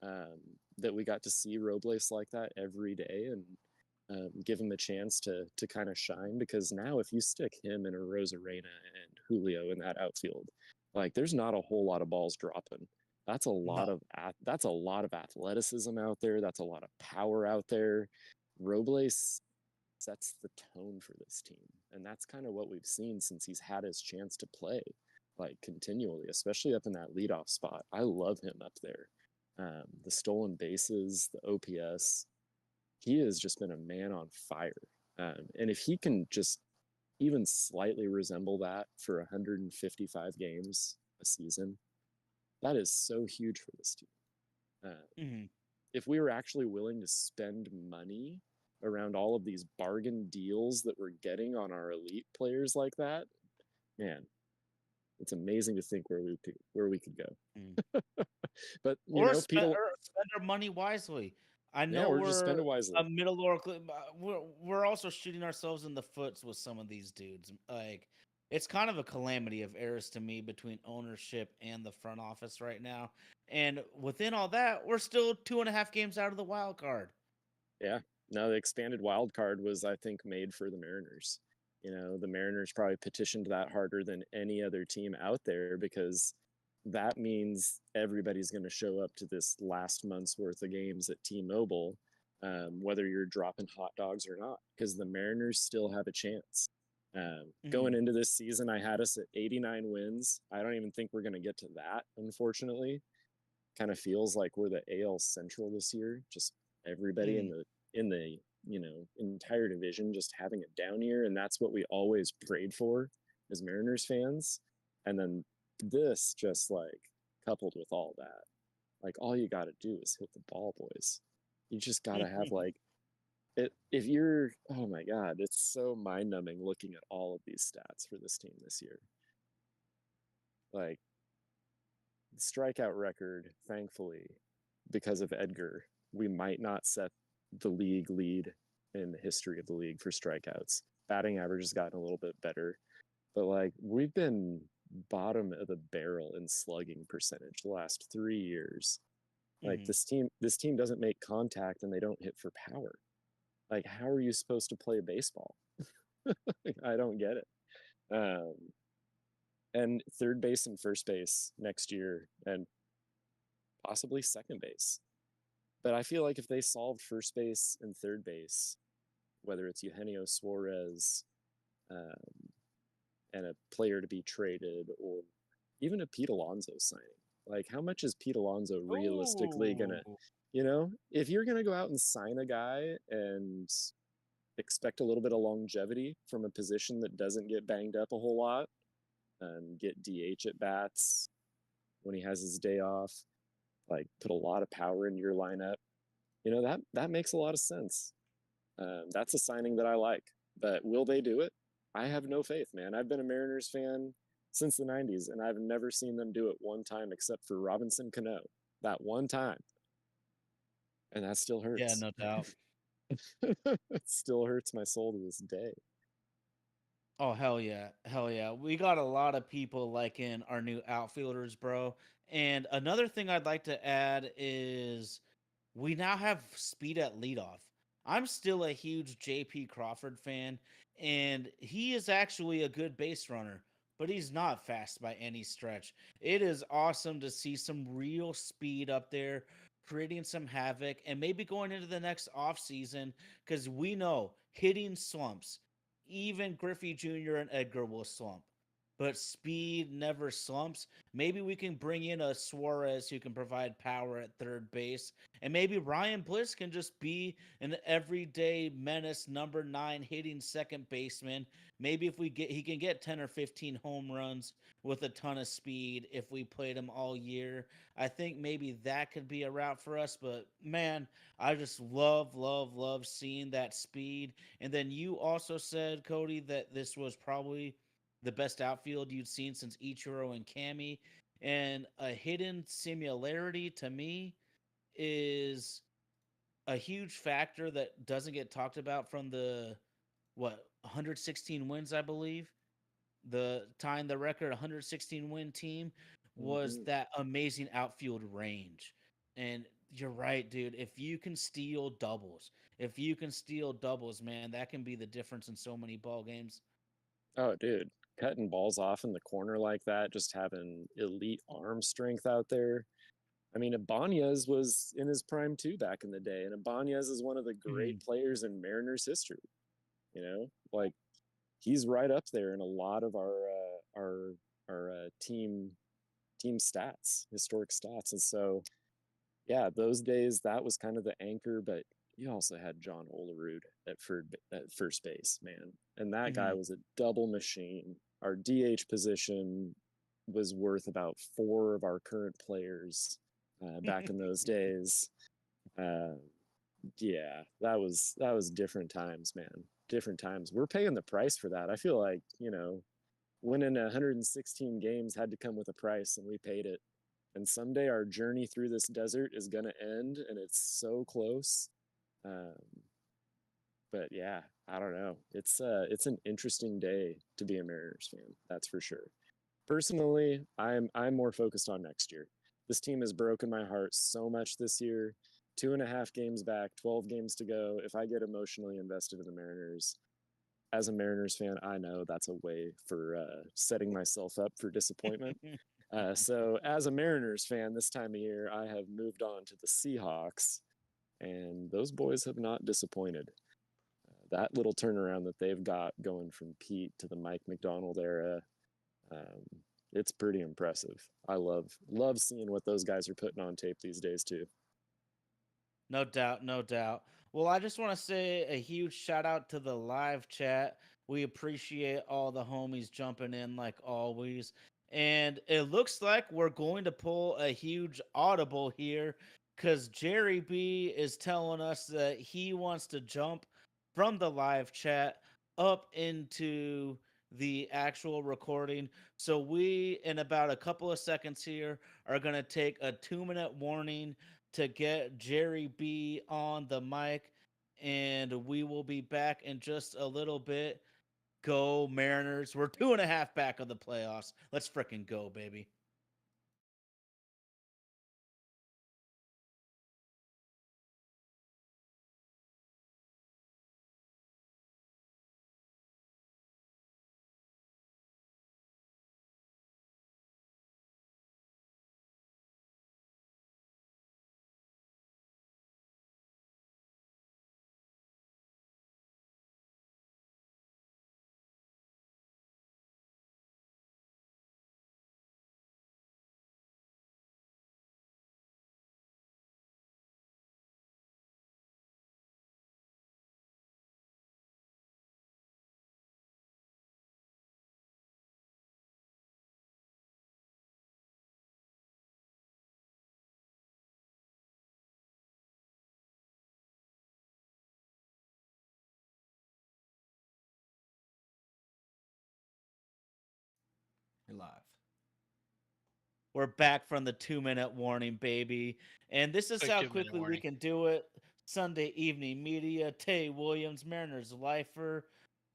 that we got to see Robles like that every day and give him a chance to kind of shine. Because now if you stick him and a Rosarena and Julio in that outfield, like there's not a whole lot of balls dropping. That's a lot of athleticism out there. That's a lot of power out there. Robles sets the tone for this team, and that's kind of what we've seen since he's had his chance to play, like continually, especially up in that leadoff spot. I love him up there. The stolen bases, the OPS, he has just been a man on fire. And if he can just even slightly resemble that for 155 games a season, that is so huge for this team. If we were actually willing to spend money around all of these bargain deals that we're getting on our elite players like that, man, it's amazing to think where we could go. But spend our money wisely. I know we're just spending wisely. A middle or we're also shooting ourselves in the foot with some of these dudes. Like it's kind of a calamity of errors to me between ownership and the front office right now. And within all that, we're still 2.5 games out of the wild card. Yeah. No, the expanded wild card was, I think, made for the Mariners. The Mariners probably petitioned that harder than any other team out there, because that means everybody's going to show up to this last month's worth of games at T-Mobile, whether you're dropping hot dogs or not, because the Mariners still have a chance. Going into this season, I had us at 89 wins. I don't even think we're going to get to that, unfortunately. Kind of feels like we're the AL Central this year. Just everybody in the entire division just having a down year, and that's what we always prayed for as Mariners fans. And then this just like coupled with all that, like all you got to do is hit the ball, boys. You just got to have like it. If you're, oh my God, it's so mind numbing looking at all of these stats for this team this year. Like the strikeout record, thankfully, because of Edgar, we might not set the league lead in the history of the league for strikeouts. Batting average has gotten a little bit better, but like we've been bottom of the barrel in slugging percentage the last 3 years. Like this team doesn't make contact and they don't hit for power. Like how are you supposed to play baseball? I don't get it. And third base and first base next year, and possibly second base. But I feel like if they solved first base and third base, whether it's Eugenio Suarez um, and a player to be traded, or even a Pete Alonso signing, like how much is Pete Alonso realistically gonna, Oh, if you're gonna go out and sign a guy and expect a little bit of longevity from a position that doesn't get banged up a whole lot, get DH at bats when he has his day off, like put a lot of power into your lineup. That makes a lot of sense. That's a signing that I like. But will they do it? I have no faith, man. I've been a Mariners fan since the 90s, and I've never seen them do it one time except for Robinson Cano. That one time. And that still yeah, hurts. no doubt. It still hurts my soul to this day. Oh hell yeah, hell yeah. We got a lot of people liking our new outfielders, bro. And another thing I'd like to add is we now have speed at leadoff. I'm still a huge JP Crawford fan, and he is actually a good base runner, but he's not fast by any stretch. It is awesome to see some real speed up there, creating some havoc, and maybe going into the next offseason, because we know hitting slumps. Even Griffey Jr. and Edgar will slump, but speed never slumps. Maybe we can bring in a Suarez who can provide power at third base, and maybe Ryan Bliss can just be an everyday menace, number 9 hitting second baseman. Maybe if he can get 10 or 15 home runs with a ton of speed if we played him all year. I think maybe that could be a route for us. But man, I just love seeing that speed. And then you also said, Cody, that this was probably the best outfield you'd seen since Ichiro and Cammy. And a hidden similarity to me is a huge factor that doesn't get talked about from the 116 wins, I believe. The tying the record 116 win team was Mm-hmm. that amazing outfield range. And you're right, dude. If you can steal doubles, man, that can be the difference in so many ball games. Oh, dude, cutting balls off in the corner like that, just having elite arm strength out there. I mean, Ibanez was in his prime too back in the day, and Ibanez is one of the great Mhm. players in Mariners history. Like he's right up there in a lot of our team stats, historic stats, and so yeah, those days that was kind of the anchor, but you also had John Olerud at first base, man, and that guy Mhm. was a double machine. Our DH position was worth about four of our current players back in those days. Uh, yeah, that was different times, man. Different times. We're paying the price for that. I feel like winning 116 games had to come with a price, and we paid it. And someday our journey through this desert is gonna end, and it's so close. Um, but yeah, I don't know. It's an interesting day to be a Mariners fan. That's for sure. Personally, I'm more focused on next year. This team has broken my heart so much this year. 2.5 games back, 12 games to go. If I get emotionally invested in the Mariners, as a Mariners fan, I know that's a way for setting myself up for disappointment. So, as a Mariners fan, this time of year, I have moved on to the Seahawks, and those boys have not disappointed. That little turnaround that they've got going from Pete to the Mike McDonald era, um, it's pretty impressive. I love seeing what those guys are putting on tape these days too. No doubt, no doubt. Well, I just want to say a huge shout out to the live chat. We appreciate all the homies jumping in like always. And it looks like we're going to pull a huge audible here because Jerry B is telling us that he wants to jump from the live chat up into the actual recording. So we, in about a couple of seconds here, are going to take a 2-minute warning to get Jerry B on the mic, and we will be back in just a little bit. Go Mariners. We're 2.5 back of the playoffs. Let's freaking go, baby. live. We're back from the 2-minute warning, baby. And this is Quick how 2-minute quickly we warning. can do it. Sunday evening media, Tay Williams, Mariners Lifer,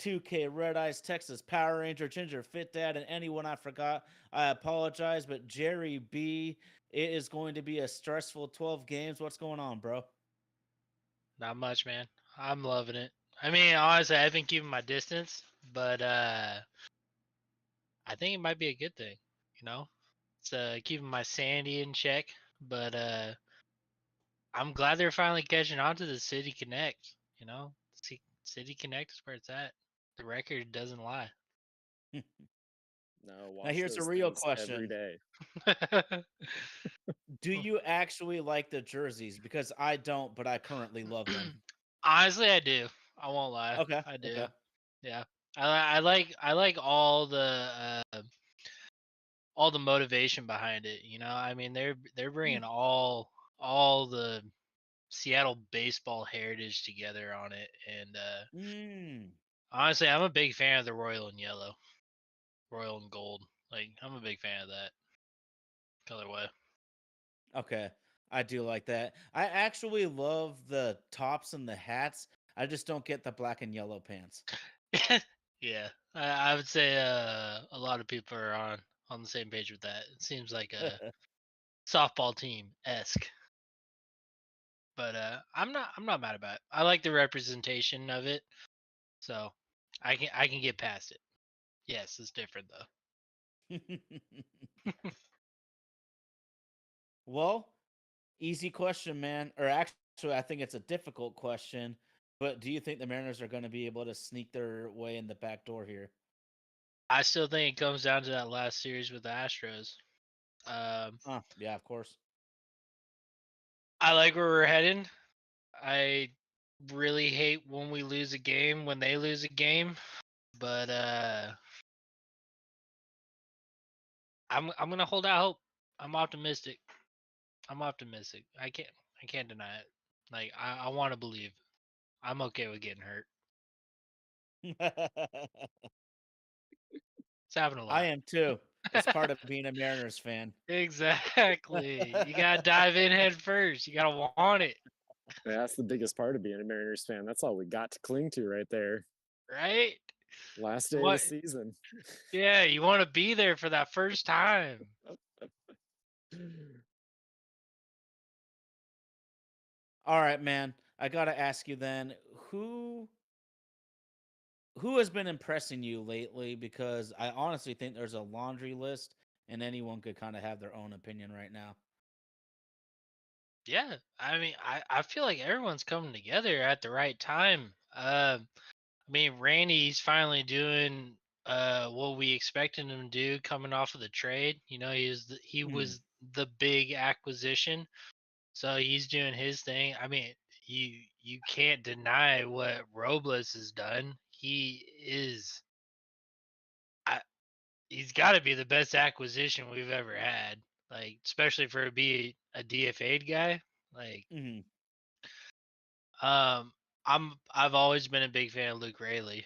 2K Red Eyes, Texas Power Ranger, Ginger Fit Dad, and anyone I forgot. I apologize, but Jerry B, it is going to be a stressful 12 games. What's going on, bro? Not much, man. I'm loving it. I mean, honestly, I've been keeping my distance, but I think it might be a good thing. You know, it's keeping my sanity in check. But I'm glad they're finally catching on to the City Connect. You know, City Connect is where it's at. The record doesn't lie. No, Now, watch here's a those real things every question. day. Do you actually like the jerseys? Because I don't, but I currently love them. Honestly, I do. I won't lie. Okay. I do. Okay. Yeah. I like all the motivation behind it. You know, I mean they're bringing all the Seattle baseball heritage together on it, and Mm. honestly, I'm a big fan of the royal and yellow, royal and gold. Like I'm a big fan of that colorway. Okay. I do like that. I actually love the tops and the hats. I just don't get the black and yellow pants. Yeah, I would say a lot of people are on the same page with that. It seems like a softball team esque. But I'm not mad about it. I like the representation of it, so I can get past it. Yes, it's different though. Well, easy question, man. Or actually, I think it's a difficult question. But do you think the Mariners are going to be able to sneak their way in the back door here? I still think it comes down to that last series with the Astros. Yeah, of course. I like where we're heading. I really hate when we lose a game when they lose a game, but I'm gonna hold out hope. I'm optimistic. I'm optimistic. I can't deny it. Like I want to believe. I'm okay with getting hurt. It's happened a I lot. am too. It's part of being a Mariners fan. Exactly. You gotta dive in head first. You gotta want it, Yeah, that's the biggest part of being a Mariners fan. That's all we got to cling to right there. right? Last You day of the want, season. yeah, you want to be there for that first time. All right, man. I got to ask you then, who who has been impressing you lately? Because I honestly think there's a laundry list, and anyone could kind of have their own opinion right now. Yeah, I mean, I feel like everyone's coming together at the right time. I mean, Randy's finally doing what we expected him to do coming off of the trade. You know, he Hmm. was the big acquisition, so he's doing his thing. I mean, you can't deny what Robles has done. I, he's got to be the best acquisition we've ever had. Like, especially for be a DFA'd guy. Like, Hmm. um, I've always been a big fan of Luke Rayleigh.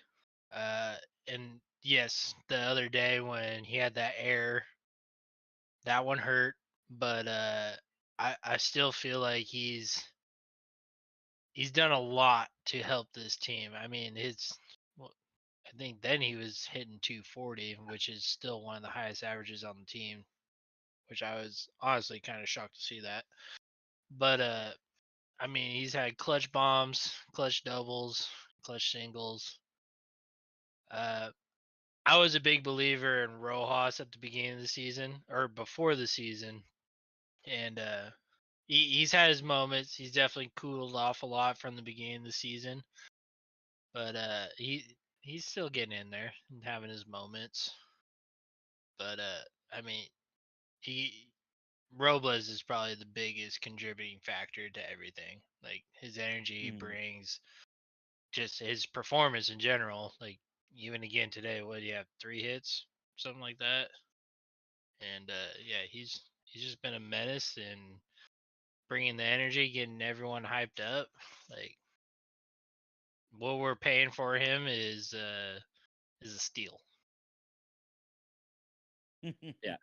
Uh, and yes, the other day when he had that error, that one hurt. But I still feel like he's done a lot to help this team. I mean, well, I think then he was hitting 240, which is still one of the highest averages on the team, which I was honestly kind of shocked to see that. But I mean, he's had clutch bombs, clutch doubles, clutch singles. Uh, I was a big believer in Rojas at the beginning of the season or before the season, and he's had his moments. He's definitely cooled off a lot from the beginning of the season, but he's still getting in there and having his moments. But I mean, he Robles is probably the biggest contributing factor to everything. Like his energy he Hmm. brings, just his performance in general. Like even again today, what do you have? 3 hits, something like that. And yeah, he's just been a menace and bringing the energy, getting everyone hyped up. Like what we're paying for him is a steal. Yeah.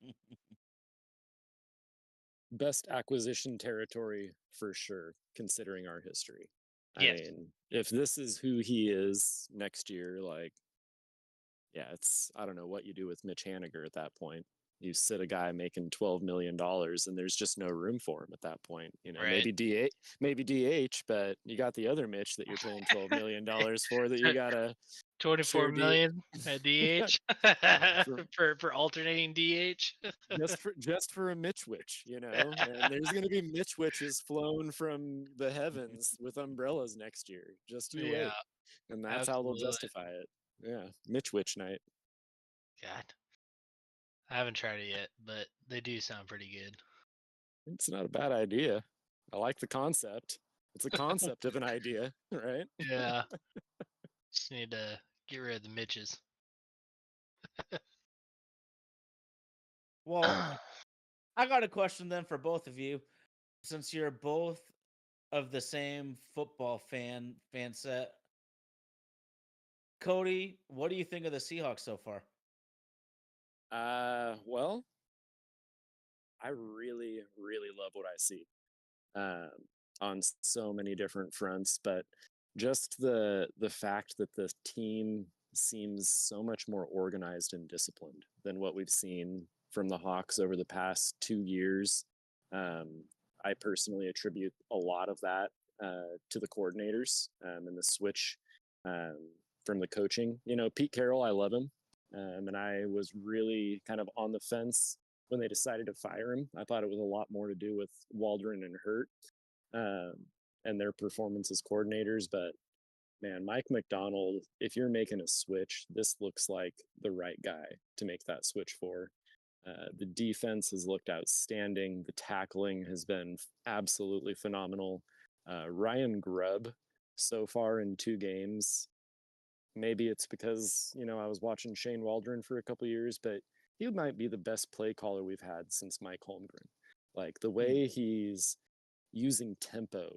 Best acquisition territory for sure, considering our history. I Yes. mean, if this is who he is next year, like, yeah, it's I don't know what you do with Mitch Haniger at that point. You sit a guy making $12 million, and there's just no room for him at that point. You know, Right. maybe DH, but you got the other Mitch that you're paying $12 million for that you gotta 24 share million at DH for for alternating DH. just for a Mitch Witch, you know. And there's gonna be Mitch Witches flown from the heavens with umbrellas next year. Just you Yeah, wait, and that's how they'll absolutely. justify it. Yeah, Mitch Witch night. God, I haven't tried it yet, but they do sound pretty good. It's not a bad idea. I like the concept. It's a concept of an idea, right? Yeah, just need to get rid of the Mitches. Well, I got a question then for both of you, since you're both of the same football fan set. Cody, what do you think of the Seahawks so far? Well, I really, really love what I see um, on so many different fronts, but just the fact that the team seems so much more organized and disciplined than what we've seen from the Hawks over the past 2 years. Um, I personally attribute a lot of that to the coordinators and the switch um, from the coaching. You know, Pete Carroll, I love him. And I was really kind of on the fence when they decided to fire him. I thought it was a lot more to do with Waldron and Hurt um, and their performance as coordinators. But man, Mike McDonald, if you're making a switch, this looks like the right guy to make that switch for. The defense has looked outstanding. The tackling has been absolutely phenomenal. Ryan Grubb, so far in 2 games, maybe it's because I was watching Shane Waldron for a couple years, but he might be the best play caller we've had since Mike Holmgren. Like the way he's using tempo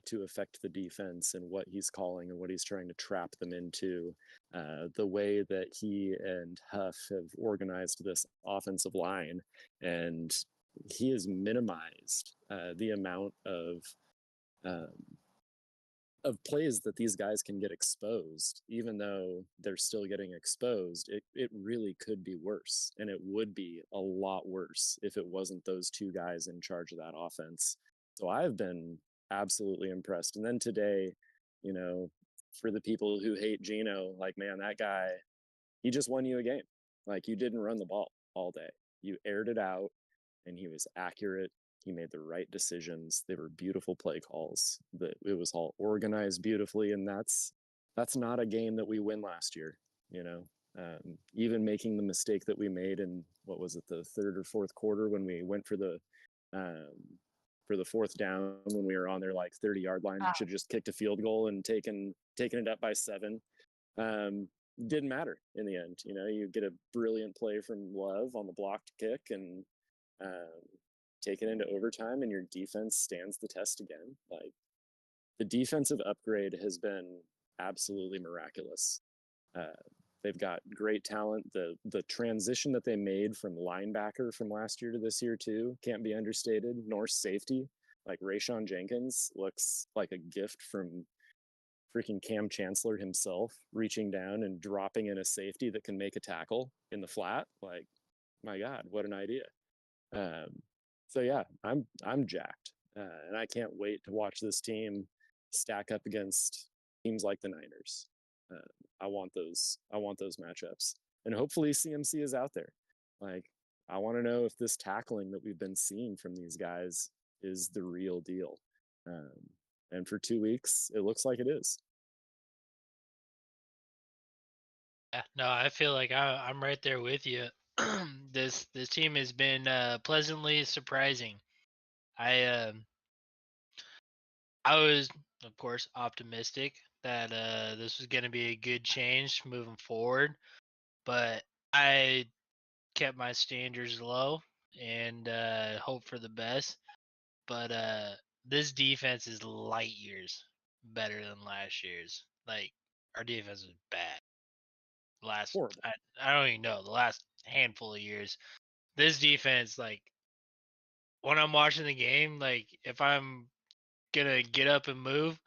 to affect the defense and what he's calling and what he's trying to trap them into, the way that he and Huff have organized this offensive line, and he has minimized the amount um, of plays that these guys can get exposed. Even though they're still getting exposed, it really could be worse, and it would be a lot worse if it wasn't those two guys in charge of that offense. So I've been absolutely impressed. And then today, you know, for the people who hate Gino, like, man, that guy, he just won you a game. Like, you didn't run the ball all day. You aired it out, and he was accurate. He made the right decisions. They were beautiful play calls. It was all organized beautifully, and that's not a game that we win last year. You know, even making the mistake that we made in what was it, the third or fourth quarter, when we went for the fourth down when we were on their like 30-yard line, should have just kicked a field goal and taken it up by 7. Didn't matter in the end. You know, you get a brilliant play from Love on the blocked kick and um, take it into overtime, and your defense stands the test again. Like, the defensive upgrade has been absolutely miraculous. Uh, they've got great talent. The transition that they made from linebacker from last year to this year too can't be understated. Nor safety, like Rayshon Jenkins looks like a gift from freaking Cam Chancellor himself, reaching down and dropping in a safety that can make a tackle in the flat. Like, my God, what an idea! Um, so yeah, I'm jacked, and I can't wait to watch this team stack up against teams like the Niners. Uh, I want those. I want those matchups, and hopefully CMC is out there. Like, I want to know if this tackling that we've been seeing from these guys is the real deal. Um, and for 2 weeks, it looks like it is. Yeah, no, I feel like I'm right there with you. This team has been pleasantly surprising. I I was, of course, optimistic that this was going to be a good change moving forward, but I kept my standards low and hope for the best. But this defense is light years better than last year's. Like, our defense was bad. Horrible. I don't even know, the last handful of years this defense, like when I'm watching the game, like if I'm gonna get up and move,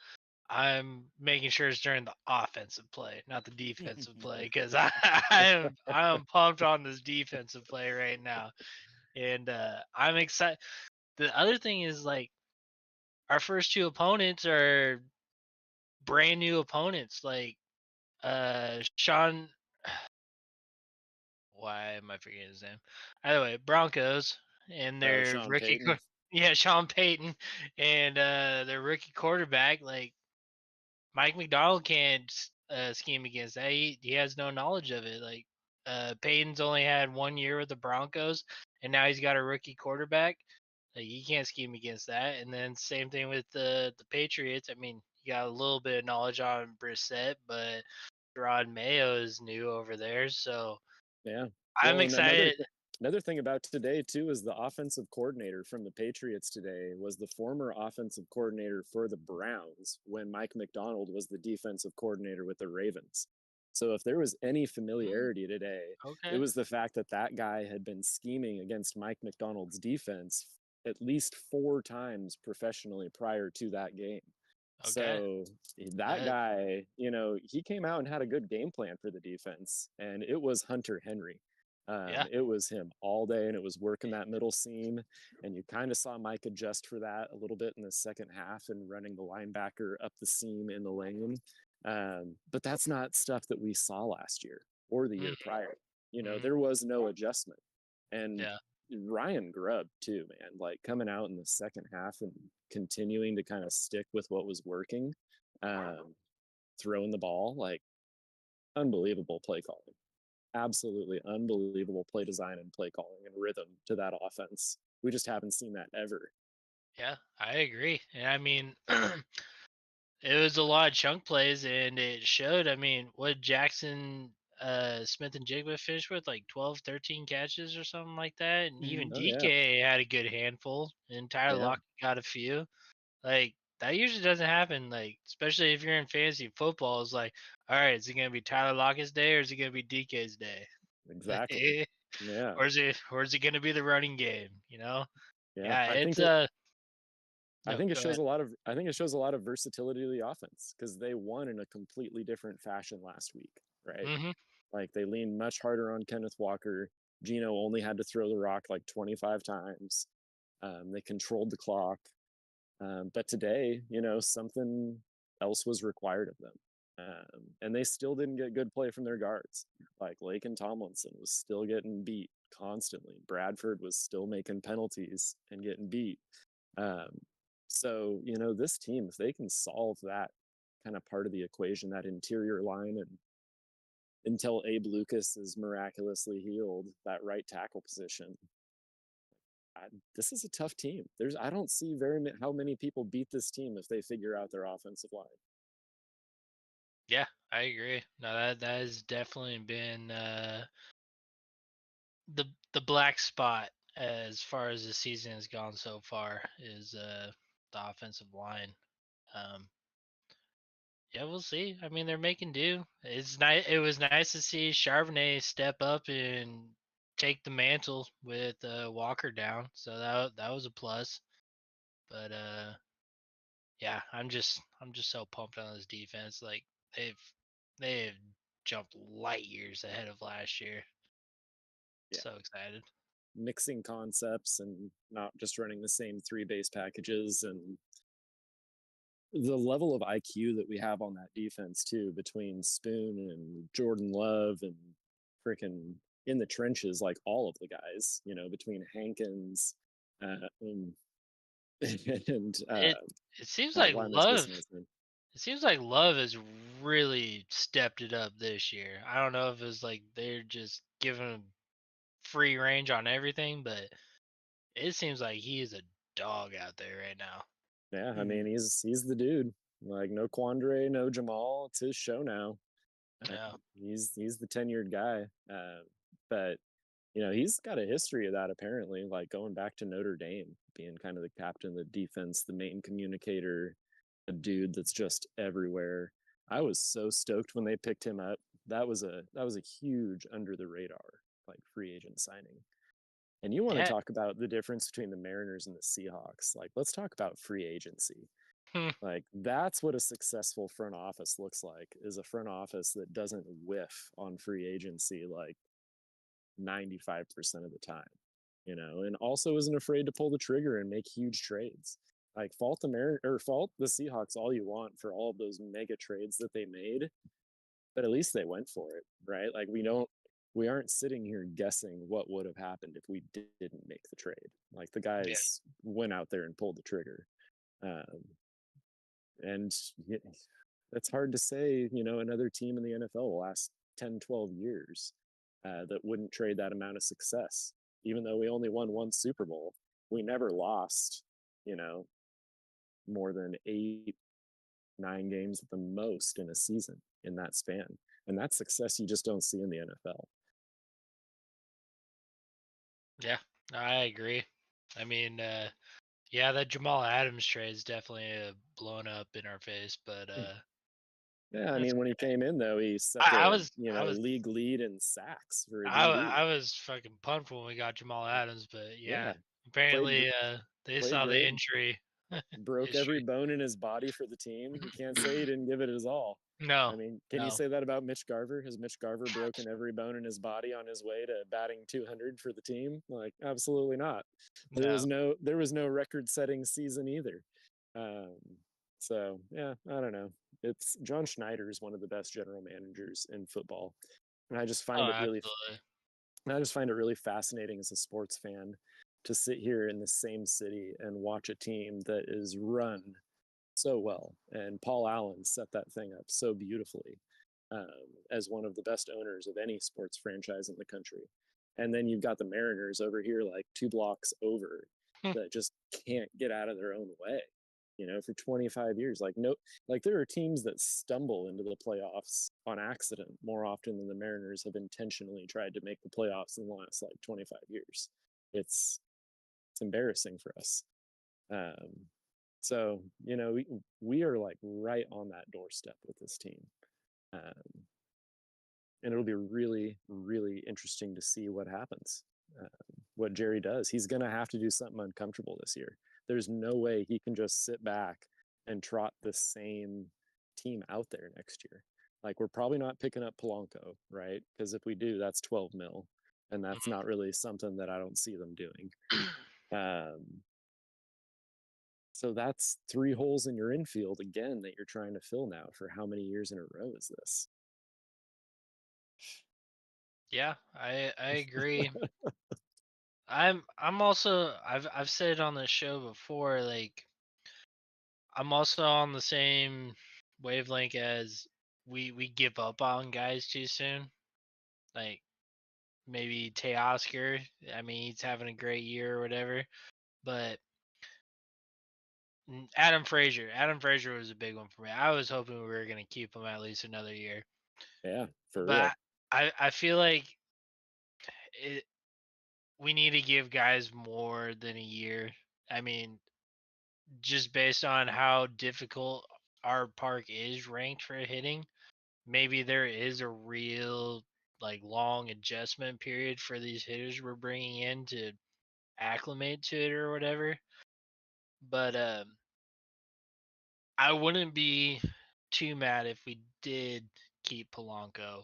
I'm making sure it's during the offensive play, not the defensive play, because I'm pumped on this defensive play right now, and I'm excited. The other thing is like our first two opponents are brand new opponents, like Sean. Why am I forgetting his name? Either way, Broncos and their Sean rookie, Payton. yeah, Sean Payton and their rookie quarterback, like Mike McDonald can't scheme against that. He has no knowledge of it. Like Payton's only had 1 year with the Broncos, and now he's got a rookie quarterback. Like, he can't scheme against that. And then same thing with the Patriots. I mean, you got a little bit of knowledge on Brissett, but Rod Mayo is new over there, so Yeah. I'm Well, and excited. another thing about today too is the offensive coordinator from the Patriots today was the former offensive coordinator for the Browns when Mike McDonald was the defensive coordinator with the Ravens. So if there was any familiarity today, it Okay. was the fact that that guy had been scheming against Mike McDonald's defense at least 4 times professionally prior to that game. Okay. So that guy, he came out and had a good game plan for the defense, and it was Hunter Henry. Yeah. It was him all day, and it was working that middle seam. And you kind of saw Mike adjust for that a little bit in the second half and running the linebacker up the seam in the lane. But that's not stuff that we saw last year or the year prior. There was no adjustment. And Yeah. Ryan Grubb too, man, like coming out in the second half and continuing to kind of stick with what was working, throwing the ball, like unbelievable play calling, absolutely unbelievable play design and play calling and rhythm to that offense. We just haven't seen that ever. Yeah, I agree. And I mean, it was a lot of chunk plays, and it showed. I mean, what Jackson Smith and Jigba finished with, like 12, 13 catches or something like that. And even Oh, yeah. DK had a good handful, and Tyler Yeah. Lockett got a few. Like, that usually doesn't happen, like, especially if you're in fantasy football. It's like, all right, is it going to be Tyler Lockett's day or is it going to be DK's day? Exactly. Yeah. Or is it going to be the running game, Yeah. Yeah, I it's think I no, think it go shows ahead. a lot of versatility to the offense because they won in a completely different fashion last week, right? Mhm. Like they leaned much harder on Kenneth Walker. Gino only had to throw the rock like 25 times. They controlled the clock. But today, something else was required of them. And they still didn't get good play from their guards. Like Laken Tomlinson was still getting beat constantly. Bradford was still making penalties and getting beat. Um, so, this team, if they can solve that kind of part of the equation, that interior line, and until Abe Lucas is miraculously healed, that right tackle position, this is a tough team. I don't see how many people beat this team if they figure out their offensive line. Yeah, I agree. No, that has definitely been the black spot as far as the season has gone so far is the offensive line. Um, yeah, we'll see. I mean, they're making do. It's nice. It was nice to see Charbonnet step up and take the mantle with Walker down. So that was a plus. But yeah, I'm just so pumped on this defense. Like they've they've jumped light years ahead of last year. Yeah. So excited. Mixing concepts and not just running the same 3 base packages, and the level of IQ that we have on that defense too, between Spoon and Jordan Love and freaking in the trenches, like all of the guys, between Hankins and, and It seems God, like why am I Love. spacing his name? It seems like Love has really stepped it up this year. I don't know if it's like they're just giving him free range on everything, but it seems like he is a dog out there right now. Yeah, I mean he's the dude. Like no Quandre, no Jamal. It's his show now. Yeah. He's the tenured guy. But he's got a history of that apparently, like going back to Notre Dame, being kind of the captain of the defense, the main communicator, a dude that's just everywhere. I was so stoked when they picked him up. That was a huge under the radar like free agent signing. And you want to Yeah. talk about the difference between the Mariners and the Seahawks. Like, let's talk about free agency. Hmm. Like, that's what a successful front office looks like, is a front office that doesn't whiff on free agency like 95% of the time, and also isn't afraid to pull the trigger and make huge trades. Like, fault the Seahawks all you want for all of those mega trades that they made, but at least they went for it, right? Like, we aren't sitting here guessing what would have happened if we didn't make the trade. Like, the Yeah. guys went out there and pulled the trigger. And it's hard to say, another team in the NFL will last 10, 12 years that wouldn't trade that amount of success. Even though we only won one Super Bowl, we never lost, more than 8, 9 games at the most in a season in that span. And that's success you just don't see in the NFL. Yeah, I agree. I mean, yeah, that Jamal Adams trade is definitely blown up in our face, but Yeah, I that's mean, when he okay. came in, though, he set I the, was, I was, league lead in sacks for a I, DB. I was fucking pumped when we got Jamal Adams, but yeah, Yeah, apparently they played saw the great. injury Broke every history. bone in his body for the team. You can't say he didn't give it his all. No, I mean, can you no, say that about Mitch Garver? Has Mitch Garver broken every bone in his body on his way to batting 200 for the team? Like, absolutely not. There was no. no record-setting season either. Um, so yeah, I don't know. It's John Schneider is one of the best general managers in football, and Oh, absolutely. I just find it really fascinating as a sports fan to sit here in the same city and watch a team that is run so well. And Paul Allen set that thing up so beautifully as one of the best owners of any sports franchise in the country. And then you've got the Mariners over here, like 2 blocks over, that just can't get out of their own way. For 25 years, like there are teams that stumble into the playoffs on accident more often than the Mariners have intentionally tried to make the playoffs in the last like 25 years. It's embarrassing for us. Um, so we are like right on that doorstep with this team, um, and it'll be really, really interesting to see what happens. What Jerry does, he's going to have to do something uncomfortable this year. There's no way he can just sit back and trot the same team out there next year. Like, we're probably not picking up Polanco, right? Because if we do, that's 12 mil, and that's not really something that I don't see them doing. So that's 3 holes in your infield again that you're trying to fill now. For how many years in a row is this? Yeah, I agree. I'm also I've said it on the show before, like I'm also on the same wavelength as we give up on guys too soon. Like maybe Teoscar. I mean, he's having a great year or whatever. But Adam Frazier. Adam Frazier was a big one for me. I was hoping we were gonna keep him at least another year. Yeah, for But real. I feel like it, we need to give guys more than a year. I mean, just based on how difficult our park is ranked for hitting, maybe there is a real like long adjustment period for these hitters we're bringing in to acclimate to it or whatever. But I wouldn't be too mad if we did keep Polanco.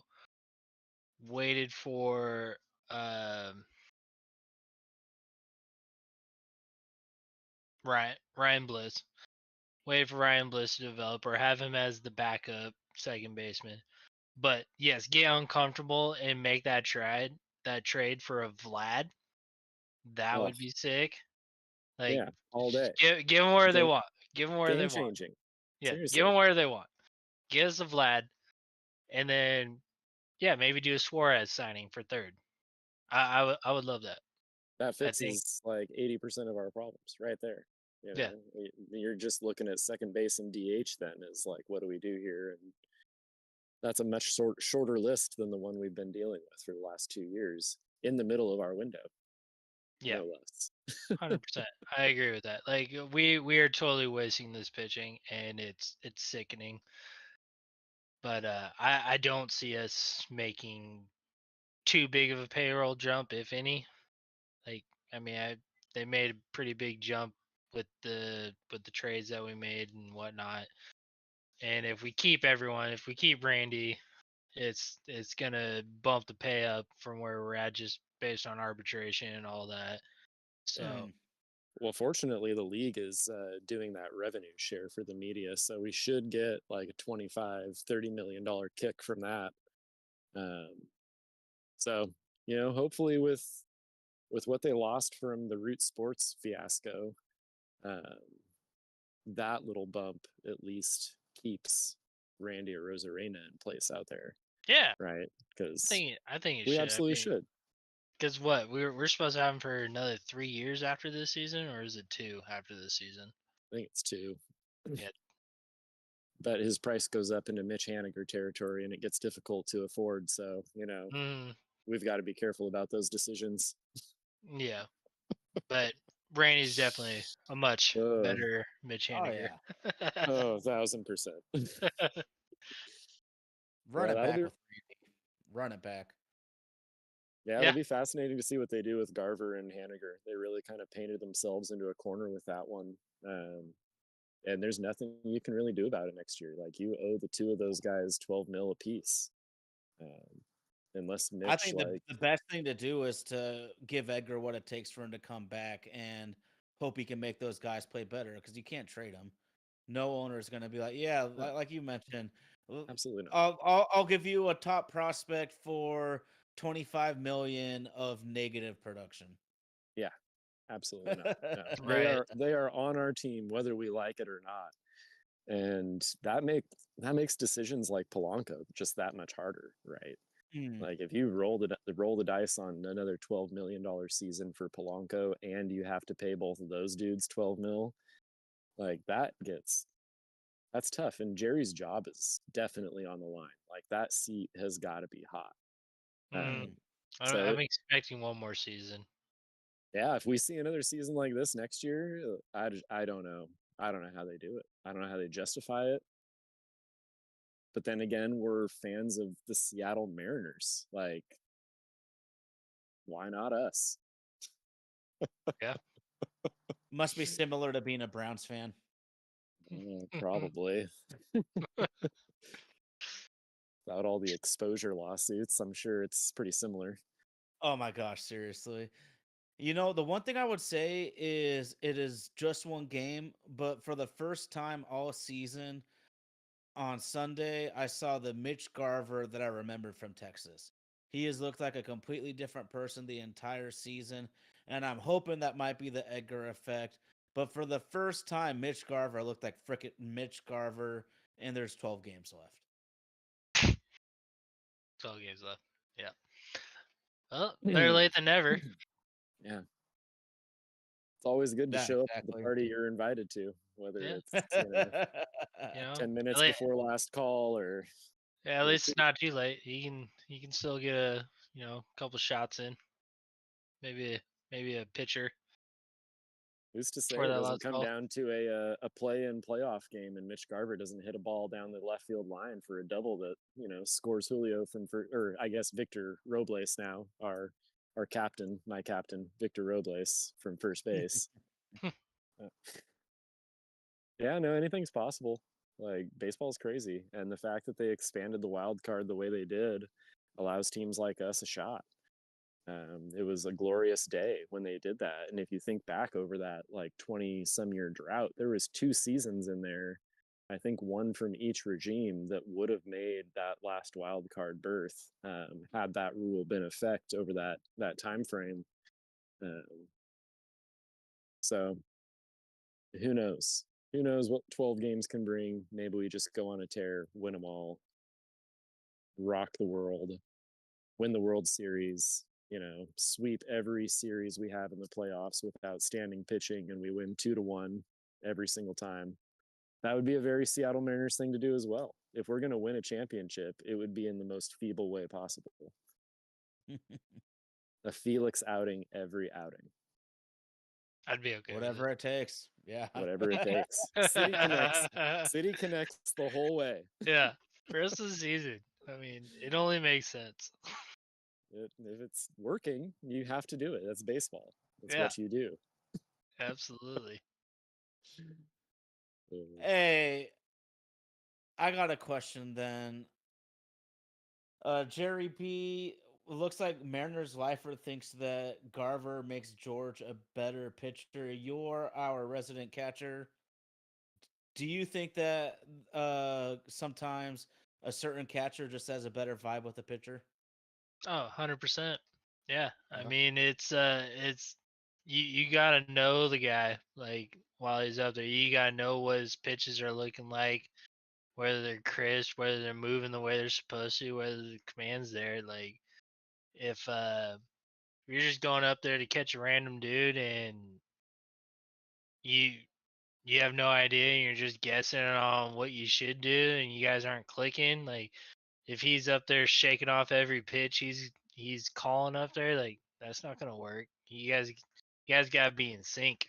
Waited for um, Ryan Bliss. Waited for Ryan Bliss to develop or have him as the backup second baseman. But yes, get uncomfortable and make that trade for a Vlad. That Oh, would be sick. Like yeah, all day. give them where they Game, want. Give them where they game want. changing. Yeah, give Seriously. them where they want. Give us a Vlad, and then yeah, maybe do a Suarez signing for third. I would love that. That I think fixes like 80% of our problems right there. yeah, You're just looking at second base and DH then is like, what do we do here? And that's a much shorter list than the one we've been dealing with for the last 2 years in the middle of our window, yeah, no less. 100%. I agree with that. Like we are totally wasting this pitching, and it's sickening. But I don't see us making too big of a payroll jump, if any. Like I mean, they made a pretty big jump with the trades that we made and whatnot. And if we keep Randy, it's gonna bump the pay up from where we're at just based on arbitration and all that. So Mm. Well, fortunately, the league is doing that revenue share for the media, so we should get like a $25-30 million kick from that. So hopefully with what they lost from the Root Sports fiasco, um, that little bump at least keeps Randy Arozarena in place out there, yeah, right? Because I think it we should. absolutely should. Because what we're supposed to have him for another 3 years after this season, or is it 2 after this season? I think it's 2. Yeah. But his price goes up into Mitch Haniger territory, and it gets difficult to afford. So Mm, we've got to be careful about those decisions. yeah. But Randy's definitely a much Uh, better Mitch Oh Haniger. yeah, oh, 1,000%. run Yeah, it that'll back be. with Randy. Run it back. Yeah, Yeah. it'll be fascinating to see what they do with Garver and Haniger. They really kind of painted themselves into a corner with that one. And there's nothing you can really do about it next year. Like, you owe the two of those guys 12 mil apiece. Unless I Mitch, think like, the best thing to do is to give Edgar what it takes for him to come back and hope he can make those guys play better because you can't trade them. No owner is going to be like, yeah, no, like you mentioned, absolutely not. I'll give you a top prospect for 25 million of negative production. Yeah, absolutely not. No, Right. they are on our team whether we like it or not, and that makes decisions like Polanco just that much harder, right? Hmm. Like, if you roll the dice on another $12 million season for Polanco, and you have to pay both of those dudes 12 mil, like that's tough. And Jerry's job is definitely on the line. Like, that seat has got to be hot. Mm, Um, so I'm expecting one more season. yeah, if we see another season like this next year, I don't know. I don't know how they do it. I don't know how they justify it. But then again, we're fans of the Seattle Mariners. Like, why not us? Yeah. Must be similar to being a Browns fan. Probably. Without all the exposure lawsuits, I'm sure it's pretty similar. Oh my gosh, seriously. The one thing I would say is it is just one game, but for the first time all season on Sunday, I saw the Mitch Garver that I remembered from Texas. He has looked like a completely different person the entire season, and I'm hoping that might be the Edgar effect. But for the first time, Mitch Garver looked like frickin' Mitch Garver, and there's 12 games left. 12 games left. Yeah. Well, better late than never. Yeah. It's always good to Yeah, show up at the exactly. party you're invited to, whether Yeah. it's, You know, 10 minutes at before last call or least it's not too late. He can still get a couple shots in. Maybe a pitcher who's to say before it that doesn't last come call. down to a play-in playoff game and Mitch Garver doesn't hit a ball down the left field line for a double that scores Julio or I guess Victor Robles now, our captain, my captain Victor Robles from first base. Uh, yeah, no, anything's possible. Like, baseball's crazy, and the fact that they expanded the wild card the way they did allows teams like us a shot. It was a glorious day when they did that. And if you think back over that like 20 some year drought, there was 2 seasons in there, I think one from each regime, that would have made that last wild card berth, had that rule been effect over that time frame. Um, so who knows what 12 games can bring. Maybe we just go on a tear, win them all, rock the world, win the World Series, sweep every series we have in the playoffs with outstanding pitching, and we win 2-1 every single time. That would be a very Seattle Mariners thing to do as well. If we're going to win a championship, it would be in the most feeble way possible. A Felix outing every outing. I'd be okay Whatever it takes. Yeah. Whatever it takes. with City connects. it. City connects the whole way. Yeah. For rest of the season. I mean, it only makes sense. If it's working, you have to do it. That's baseball. That's Yeah, what you do. absolutely. Hey, I got a question then. Jerry B, looks like Mariners lifer thinks that Garver makes George a better pitcher. You're our resident catcher. Do you think that sometimes a certain catcher just has a better vibe with the pitcher? Oh, 100%. Yeah. I Yeah. mean, it's you got to know the guy like while he's up there. You got to know what his pitches are looking like, whether they're crisp, whether they're moving the way they're supposed to, whether the command's there. Like if you're just going up there to catch a random dude and you you have no idea and you're just guessing on what you should do and you guys aren't clicking, like if he's up there shaking off every pitch he's calling up there, like that's not gonna work. You guys gotta be in sync.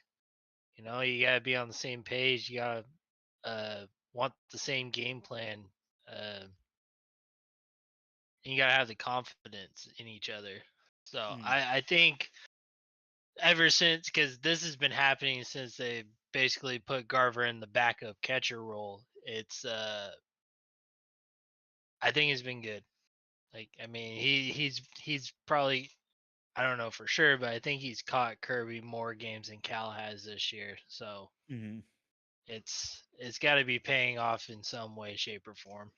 You gotta be on the same page. You gotta want the same game plan. Uh, and you gotta have the confidence in each other. So Mhm. I think ever since, because this has been happening since they basically put Garver in the backup catcher role, it's I think it's been good. Like I mean, he's probably, I don't know for sure, but I think he's caught Kirby more games than Cal has this year. So Mhm. it's got to be paying off in some way, shape, or form.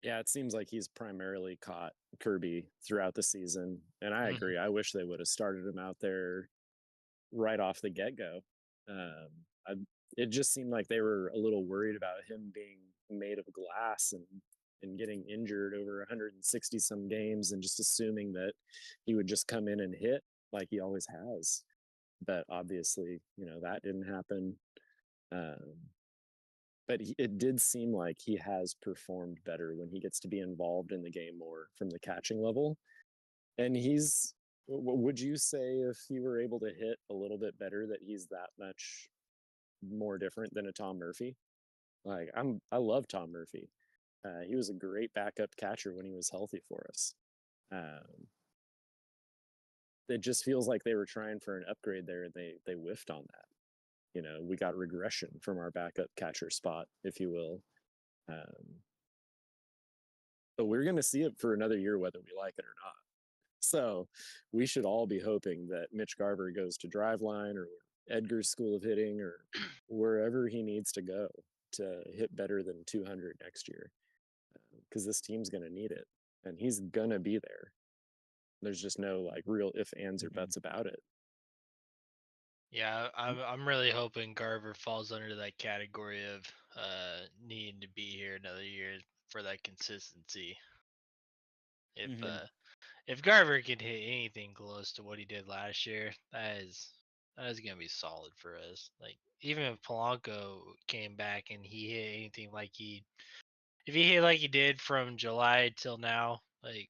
Yeah, it seems like he's primarily caught Kirby throughout the season, and I Mhm. agree. I wish they would have started him out there right off the get go. Um, I, it just seemed like they were a little worried about him being made of glass and getting injured over 160 some games, and just assuming that he would just come in and hit like he always has. But obviously, that didn't happen. Um, but it did seem like he has performed better when he gets to be involved in the game more from the catching level. And would you say if he were able to hit a little bit better that he's that much more different than a Tom Murphy? Like I love Tom Murphy. He was a great backup catcher when he was healthy for us. Um, it just feels like they were trying for an upgrade there, and they whiffed on that. We got regression from our backup catcher spot, if you will. Um, but we're going to see it for another year, whether we like it or not. So we should all be hoping that Mitch Garver goes to Driveline or Edgar's School of Hitting or wherever he needs to go to hit better than 200 next year, because this team's going to need it, and he's going to be there. There's just no like real if, ands, or Mhm. buts about it. Yeah, I'm really hoping Garver falls under that category of needing to be here another year for that consistency. If Mhm. uh if Garver could hit anything close to what he did last year, that is gonna be solid for us. Like even if Polanco came back and he hit anything like if he hit like he did from July till now, like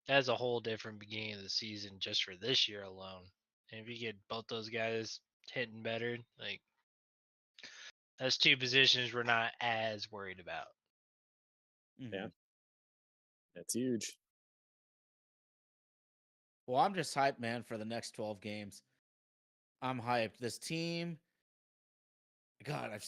that's a whole different beginning of the season just for this year alone. And if you get both those guys hitting better, like that's two positions we're not as worried about. Yeah, Mhm. that's huge. Well, I'm just hyped, man, for the next 12 games. I'm hyped. This team, God,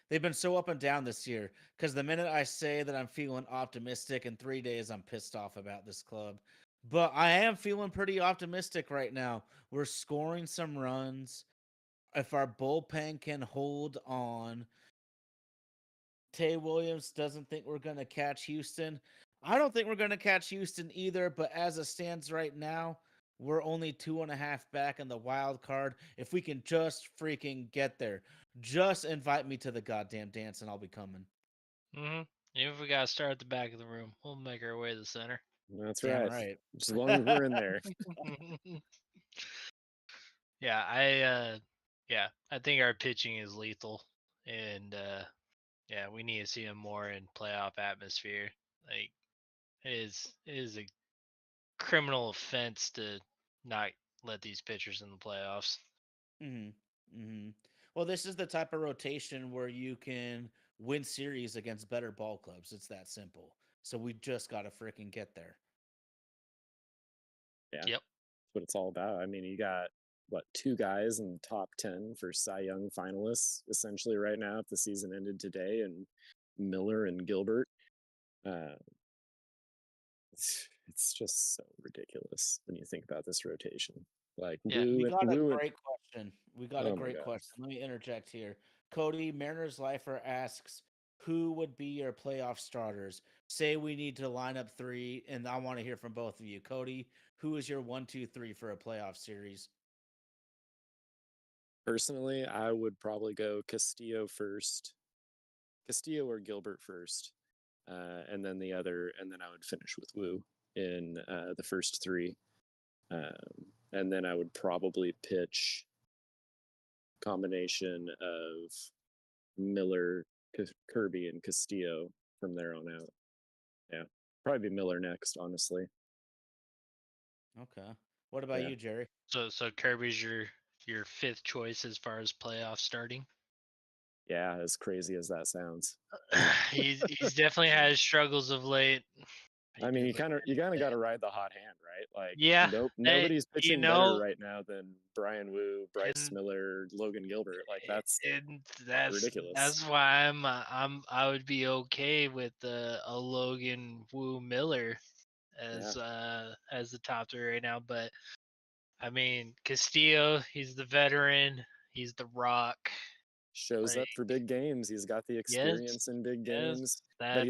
they've been so up and down this year. Because the minute I say that I'm feeling optimistic, in 3 days I'm pissed off about this club. But I am feeling pretty optimistic right now. We're scoring some runs. If our bullpen can hold on, Tay Williams doesn't think we're going to catch Houston. I don't think we're going to catch Houston either, but as it stands right now, we're only 2.5 back in the wild card. If we can just freaking get there, just invite me to the goddamn dance and I'll be coming. Mm-hmm. Even if we gotta start at the back of the room, we'll make our way to the center. That's Damn right. right. As long as we're in there. Yeah, yeah, I think our pitching is lethal, and yeah, we need to see him more in playoff atmosphere. Like it is a criminal offense to not let these pitchers in the playoffs. Hmm. Hmm. Well, this is the type of rotation where you can win series against better ball clubs. It's that simple. So we just got to freaking get there. Yeah. Yep. what it's all about. I mean, you got what, 2 guys in the top 10 for Cy Young finalists essentially right now if the season ended today, and Miller and Gilbert. It's just so ridiculous when you think about this rotation. Like Yeah. We got a Woo and great question. We got a oh my great god, question. Let me interject here. Cody, Mariners Lifer asks, who would be your playoff starters? Say we need to line up 3, and I want to hear from both of you. Cody, who is your 1, 2, 3 for a playoff series? personally, I would probably go Castillo first, Castillo or Gilbert first, and then I would finish with Woo in the first 3, and then I would probably pitch combination of Miller, Kirby, and Castillo from there on out. Yeah, probably be Miller next, honestly. Okay. What about Yeah. you, Jerry? So Kirby's your 5th choice as far as playoff starting. Yeah, as crazy as that sounds. He's definitely had his struggles of late. I mean, you kind of got to ride the hot hand, right? Like, Yeah, nobody's you pitching better know, right now than Brian Wu, Bryce and Miller, Logan Gilbert. Like, that's and that's ridiculous. why I would be okay with a Logan Woo Miller as the top 3 right now. But I mean, Castillo, he's the veteran, he's the rock. Shows Like, up for big games. He's got the yes, experience in big yes, games, but that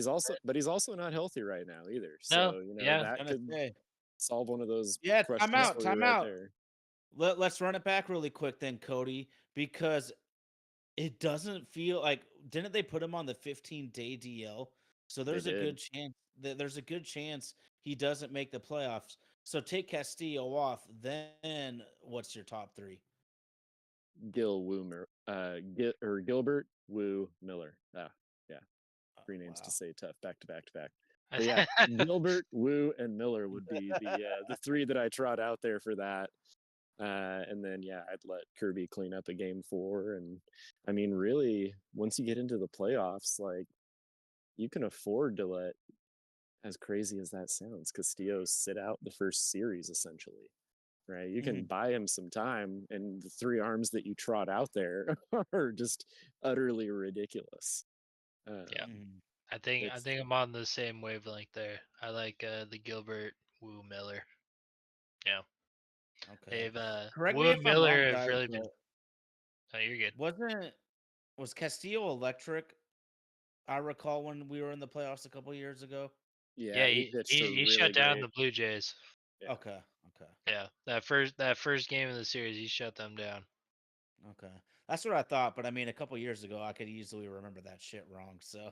he's also not healthy right now either. no, So yeah, that Gonna could say. solve one of those Yeah, questions for you time right out. there. Let's run it back really quick then, Cody, because it doesn't feel like, didn't they put him on the 15-day DL? So They there's a good did. chance he doesn't make the playoffs. So take Castillo off, then what's your top 3? Gilbert, Wu, Miller. Yeah, Oh, 3 names to wow. say tough back to back to back. But yeah, Gilbert, Wu, and Miller would be the 3 that I trot out there for that. And then I'd let Kirby clean up a game 4, and I mean, really, once you get into the playoffs, like, you can afford to let, as crazy as that sounds, Castillo sit out the first series essentially. Right, you can buy him some time, and the 3 arms that you trot out there are just utterly ridiculous. yeah. Mhm. I think It's I'm on the same wavelength there. I like the Gilbert Woo Miller. Yeah, Okay. they've Correct me Woo if and I'm wrong, Miller have guys, really been. but Oh, you're good. was Castillo electric? I recall when we were in the playoffs a couple years ago. yeah, Yeah, he pitched a he really shut down great. the Blue Jays. Yeah, Okay. Yeah, that first game of the series, he shut them down. Okay. That's what I thought, but I mean, a couple years ago, I could easily remember that shit wrong. So,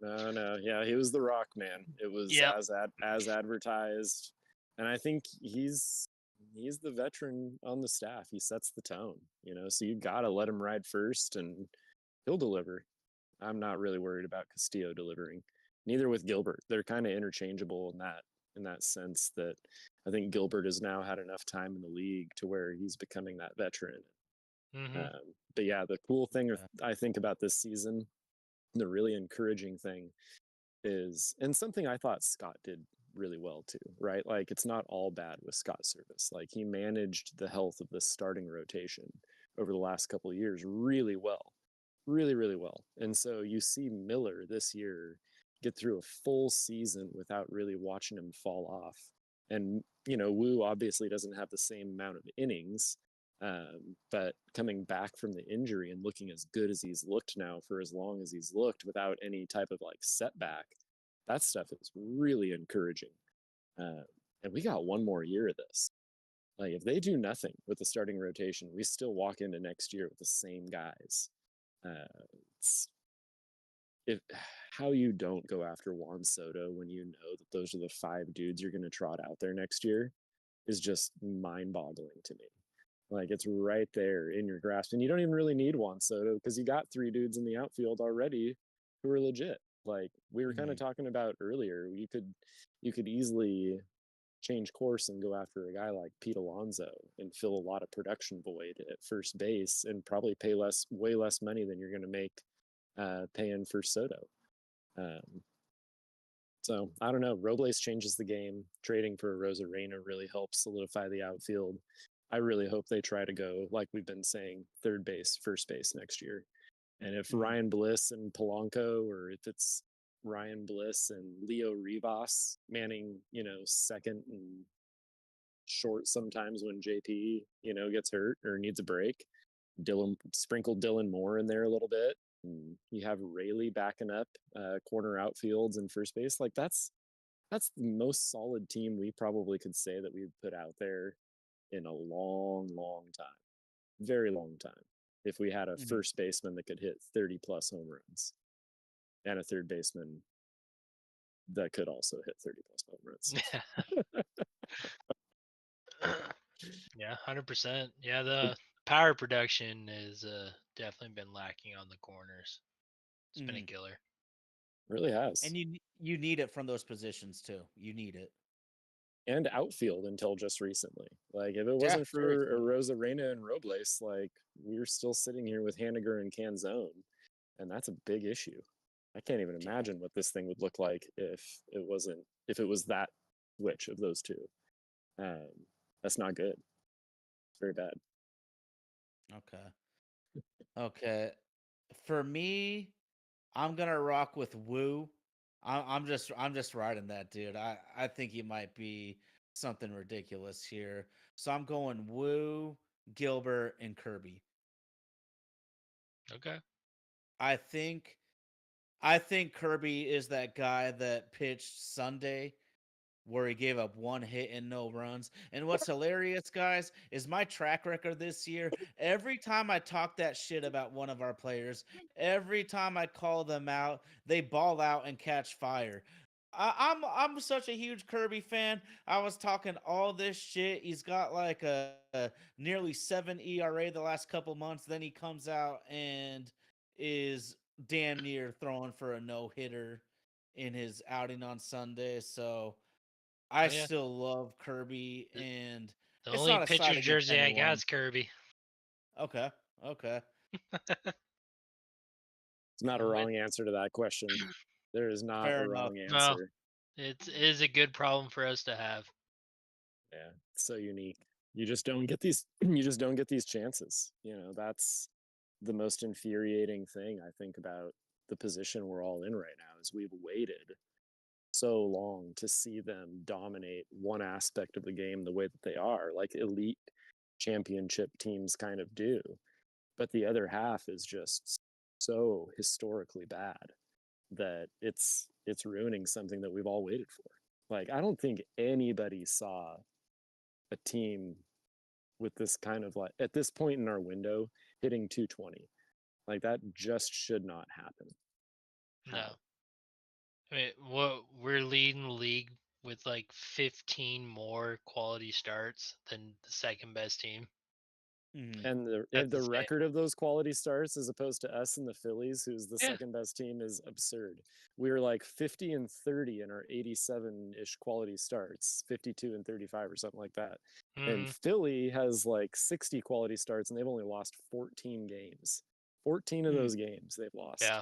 no, yeah, he was the Rock man. It was Yep. as advertised, and I think he's the veteran on the staff. He sets the tone, So you got to let him ride first, and he'll deliver. I'm not really worried about Castillo delivering. Neither with Gilbert. They're kind of interchangeable in that sense that I think Gilbert has now had enough time in the league to where he's becoming that veteran. Hmm. But yeah, the cool thing okay. I think about this season, the really encouraging thing is, and something I thought Scott did really well too, right? Like, it's not all bad with Scott Service. Like, he managed the health of the starting rotation over the last couple of years really well, really, really well. And so you see Miller this year get through a full season without really watching him fall off. And, Wu obviously doesn't have the same amount of innings, but coming back from the injury and looking as good as he's looked now for as long as he's looked without any type of like setback, that stuff is really encouraging. And we got 1 more year of this. Like, if they do nothing with the starting rotation, we still walk into next year with the same guys. It's if how you don't go after Juan Soto when you know that those are the 5 dudes you're going to trot out there next year is just mind-boggling to me. Like, it's right there in your grasp, and you don't even really need Juan Soto because you got 3 dudes in the outfield already who are legit. Like we were kind of talking about earlier, you could easily change course and go after a guy like Pete Alonso and fill a lot of production void at first base and probably pay way less money than you're going to make paying for Soto. So I don't know. Robles changes the game. Trading for Rosarena really helps solidify the outfield. I really hope they try to go, like we've been saying, third base, first base next year. And if Ryan Bliss and Polanco, or if it's Ryan Bliss and Leo Rivas manning, second and short sometimes when JP, gets hurt or needs a break. Sprinkle Dylan Moore in there a little bit. And you have Rayleigh backing up corner outfields and first base. Like that's the most solid team we probably could say that we've put out there in a long, long time. Very long time. If we had a first baseman that could hit 30 plus home runs and a third baseman that could also hit 30 plus home runs. Yeah, 100%. Yeah, the power production is definitely been lacking on the corners. It's been a killer. Really has. And you need it from those positions too. You need it. And outfield until just recently. Like if it wasn't for Rosarena and Robles, like we're still sitting here with Haniger and Canzone, and that's a big issue. I can't even imagine what this thing would look like if it was that switch of those two. That's not good. It's very bad. Okay. For me, I'm gonna rock with Woo. I'm just riding that dude. I think he might be something ridiculous here. So I'm going Woo, Gilbert, and Kirby. Okay. I think Kirby is that guy that pitched Sunday where he gave up one hit and no runs. And what's hilarious, guys, is my track record this year. Every time I talk that shit about one of our players, every time I call them out, they ball out and catch fire. I'm such a huge Kirby fan. I was talking all this shit. He's got like a nearly 7 ERA the last couple months. Then he comes out and is damn near throwing for a no hitter in his outing on Sunday. So I yeah. still love Kirby, and The it's only not a pitcher side against jersey I got anyone. is Kirby. Okay. It's not a wrong answer to that question. There is not Fair a enough. wrong No, answer. it is a good problem for us to have. Yeah, it's so unique. You just don't get these. You just don't get these chances. That's the most infuriating thing I think about the position we're all in right now. Is we've waited so long to see them dominate one aspect of the game the way that they are, like elite championship teams kind of do. But the other half is just so historically bad that it's ruining something that we've all waited for. Like I don't think anybody saw a team with this kind of, like, at this point in our window hitting 220. Like that just should not happen. No. I mean, we're leading the league with like 15 more quality starts than the second best team. And the record of those quality starts as opposed to us and the Phillies, who's the second best team, is absurd. We're like 50 and 30 in our 87-ish quality starts, 52 and 35 or something like that. And Philly has like 60 quality starts and they've only lost 14 games. 14 of those games they've lost. Yeah.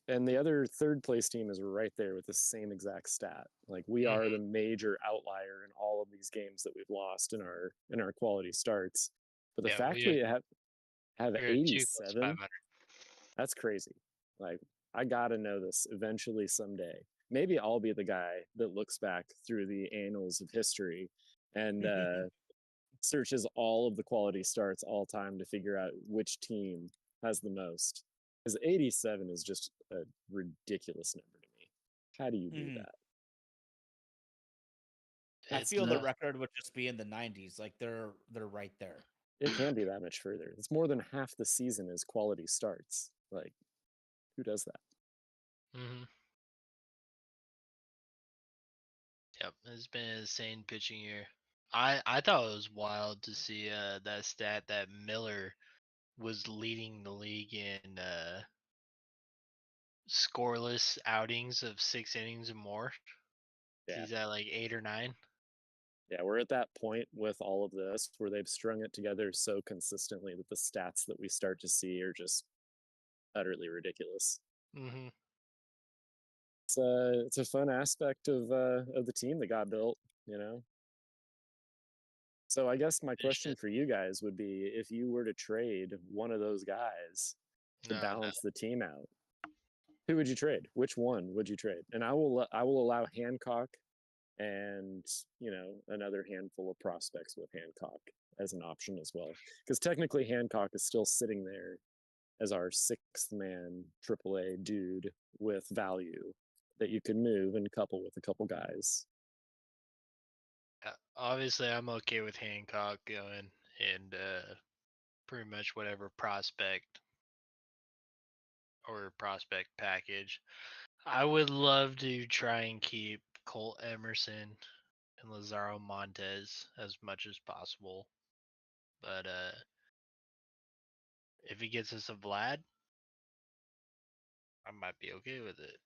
And the other third place team is right there with the same exact stat. Like we are the major outlier in all of these games that we've lost in our quality starts. But the fact we have 87, that's crazy. Like I gotta know this eventually someday. Maybe I'll be the guy that looks back through the annals of history and searches all of the quality starts all time to figure out which team has the most. Because 87 is just a ridiculous number to me. How do you do that? I feel the record would just be in the 90s. Like they're right there. It can't be that much further. It's more than half the season is quality starts. Like, who does that? Yep, it's been an insane pitching year. I thought it was wild to see that stat that Miller was leading the league in scoreless outings of 6 innings and more. Yeah. He's at like 8 or 9. Yeah, we're at that point with all of this where they've strung it together so consistently that the stats that we start to see are just utterly ridiculous. it's a fun aspect of the team that got built, you know. So I guess my question for you guys would be, if you were to trade one of those guys to No, balance the team out, who would you trade? Which one would you trade? And I will allow Hancock and, you know, another handful of prospects with Hancock as an option as well, because technically Hancock is still sitting there as our sixth man AAA dude with value that you could move and couple with a couple guys. obviously I'm okay with Hancock going and pretty much whatever prospect or prospect package. I would love to try and keep Colt Emerson and Lazaro Montez as much as possible. But if he gets us a Vlad, I might be okay with it.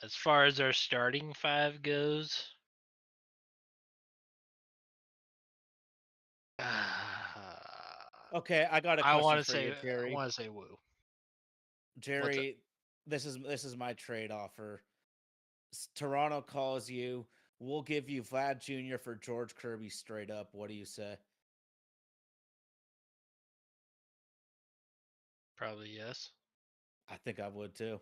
As far as our starting five goes, Okay, I got a I question want to for say you, Jerry. Woo. Jerry, this is my trade offer. Toronto calls you. We'll give you Vlad Jr. for George Kirby straight up. What do you say? Probably yes. I think I would too.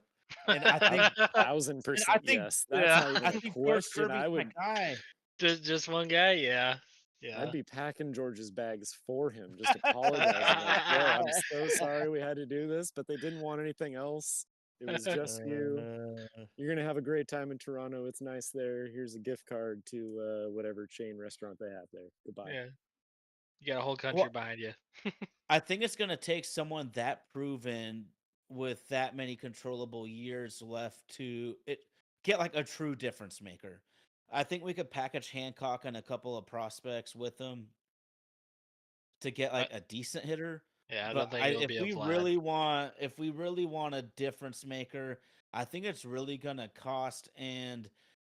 And I think 1,000% I think yes. That's Yeah. not even I a think George question. Kirby's my guy. Just one guy, yeah. Yeah. I'd be packing George's bags for him, just apologizing like, "Bro, I'm so sorry we had to do this, but they didn't want anything else. It was just you. You're gonna have a great time in Toronto. It's nice there. Here's a gift card to whatever chain restaurant they have there. Goodbye." Yeah. You got a whole country Well, behind you. I think it's going to take someone that proven with that many controllable years left to get like a true difference maker. I think we could package Hancock and a couple of prospects with him to get I, like a decent hitter. yeah, I don't But think it'll if be a we Vlad. really want a difference maker, I think it's really gonna cost. And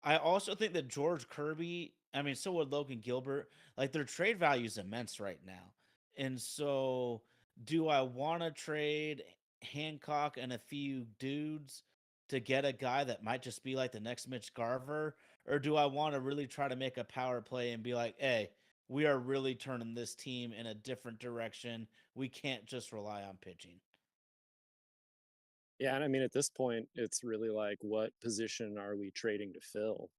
I also think that George Kirby, I mean, so would Logan Gilbert. Like their trade value is immense right now. And so, do I want to trade Hancock and a few dudes to get a guy that might just be like the next Mitch Garver, or do I want to really try to make a power play and be like, hey, we are really turning this team in a different direction. We can't just rely on pitching. Yeah, and I mean at this point, it's really like, what position are we trading to fill?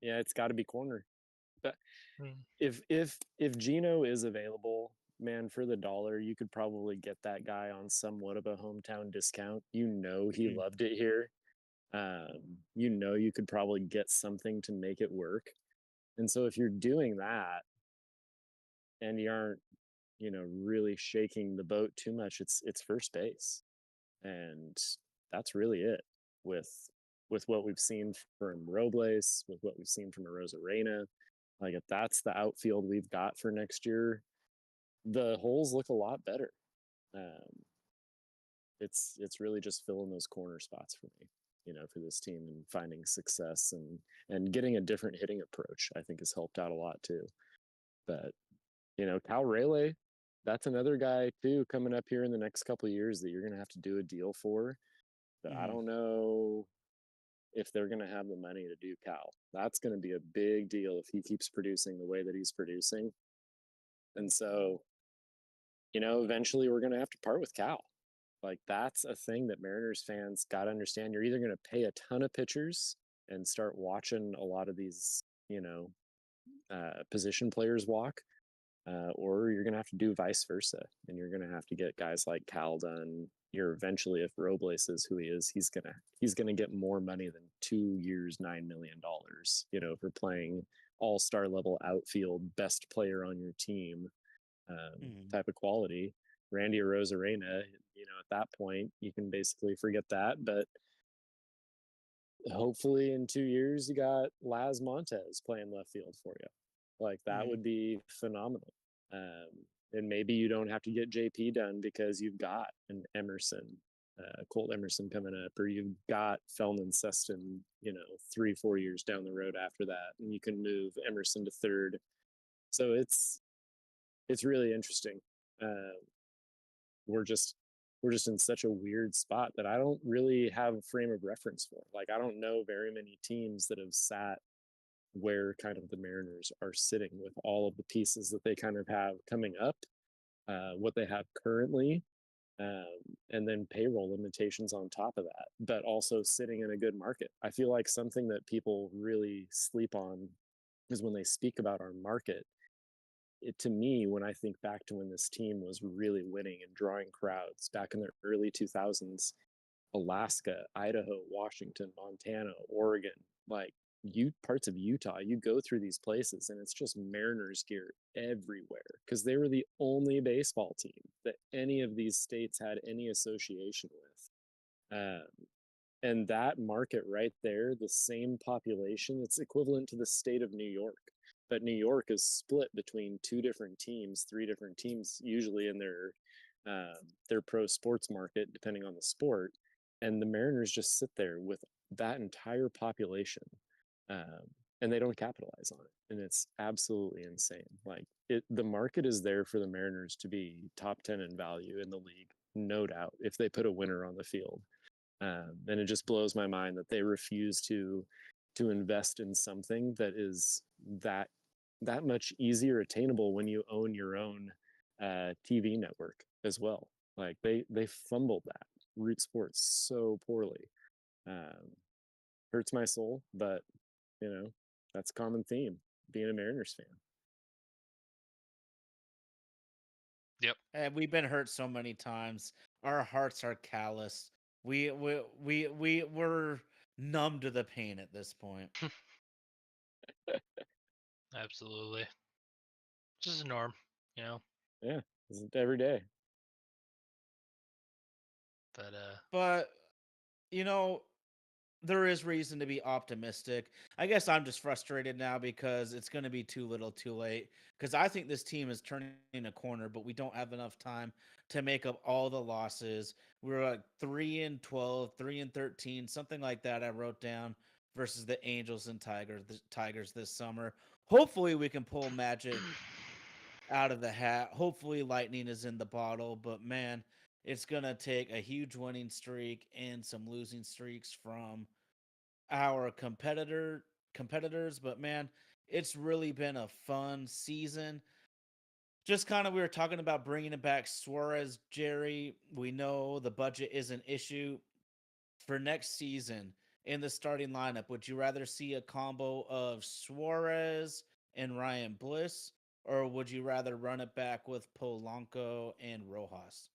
Yeah, it's got to be corner. But Hmm. if Gino is available, man, for the dollar, you could probably get that guy on somewhat of a hometown discount. You know he Mhm. loved it here. You know you could probably get something to make it work. And so if you're doing that and you aren't, you know, really shaking the boat too much, it's first base. And that's really it with what we've seen from Robles, with what we've seen from Arozarena. Like if that's the outfield we've got for next year, the holes look a lot better. Um, it's really just filling those corner spots for me, you know, for this team, and finding success and getting a different hitting approach. I think has helped out a lot too. But you know, Cal Raleigh, that's another guy too coming up here in the next couple of years that you're going to have to do a deal for. But I Mhm. don't know if they're going to have the money to do Cal. That's going to be a big deal if he keeps producing the way that he's producing. And so, you know, eventually we're going to have to part with Cal. Like that's a thing that Mariners fans got to understand. You're either going to pay a ton of pitchers and start watching a lot of these, you know, position players walk, or you're going to have to do vice versa, and you're going to have to get guys like Cal done. You're eventually, if Robles is who he is, he's gonna get more money than 2 years, $9 million. You know, for playing all-star level outfield, best player on your team, Mhm. type of quality. Randy Arozarena, you know, at that point, you can basically forget that. But hopefully, in 2 years, you got Laz Montez playing left field for you. Like that Mhm. would be phenomenal. And maybe you don't have to get JP done because you've got an Emerson, Colt Emerson coming up, or you've got Feldman Seston, you know, 3-4 years down the road after that, and you can move Emerson to third. So it's really interesting. We're just we're just in such a weird spot that I don't really have a frame of reference for. Like, I don't know very many teams that have sat where kind of the Mariners are sitting with all of the pieces that they kind of have coming up, what they have currently, and then payroll limitations on top of that, but also sitting in a good market. I feel like something that people really sleep on is when they speak about our market. To me, when I think back to when this team was really winning and drawing crowds back in the early 2000s, Alaska, Idaho, Washington, Montana, Oregon, like you parts of Utah, you go through these places and it's just Mariners gear everywhere because they were the only baseball team that any of these states had any association with. And that market right there, the same population, it's equivalent to the state of New York. But New York is split between two different teams, three different teams, usually in their pro sports market, depending on the sport. And the Mariners just sit there with that entire population, um, and they don't capitalize on it. And it's absolutely insane. Like the market is there for the Mariners to be top 10 in value in the league, no doubt, if they put a winner on the field. And it just blows my mind that they refuse to invest in something that is that much easier attainable when you own your own TV network as well. Like they fumbled that Root Sports so poorly. Um, Hurts my soul, but that's a common theme being a Mariners fan. Yep. And we've been hurt so many times. Our hearts are callous. We're numb to the pain at this point. Absolutely. Just a norm, you know. Yeah, it's every day. But But you know, there is reason to be optimistic. I guess I'm just frustrated now because it's going to be too little, too late. Because I think this team is turning a corner, but we don't have enough time to make up all the losses. We're like 3-12, 3-13, something like that. I wrote down versus the Angels and Tigers this summer. Hopefully, we can pull magic out of the hat. Hopefully, lightning is in the bottle. But man, it's gonna take a huge winning streak and some losing streaks from our competitors. But man, it's really been a fun season. Just kind of we were talking about bringing it back Suarez, Jerry. We know the budget is an issue for next season in the starting lineup. Would you rather see a combo of Suarez and Ryan Bliss, or would you rather run it back with Polanco and Rojas?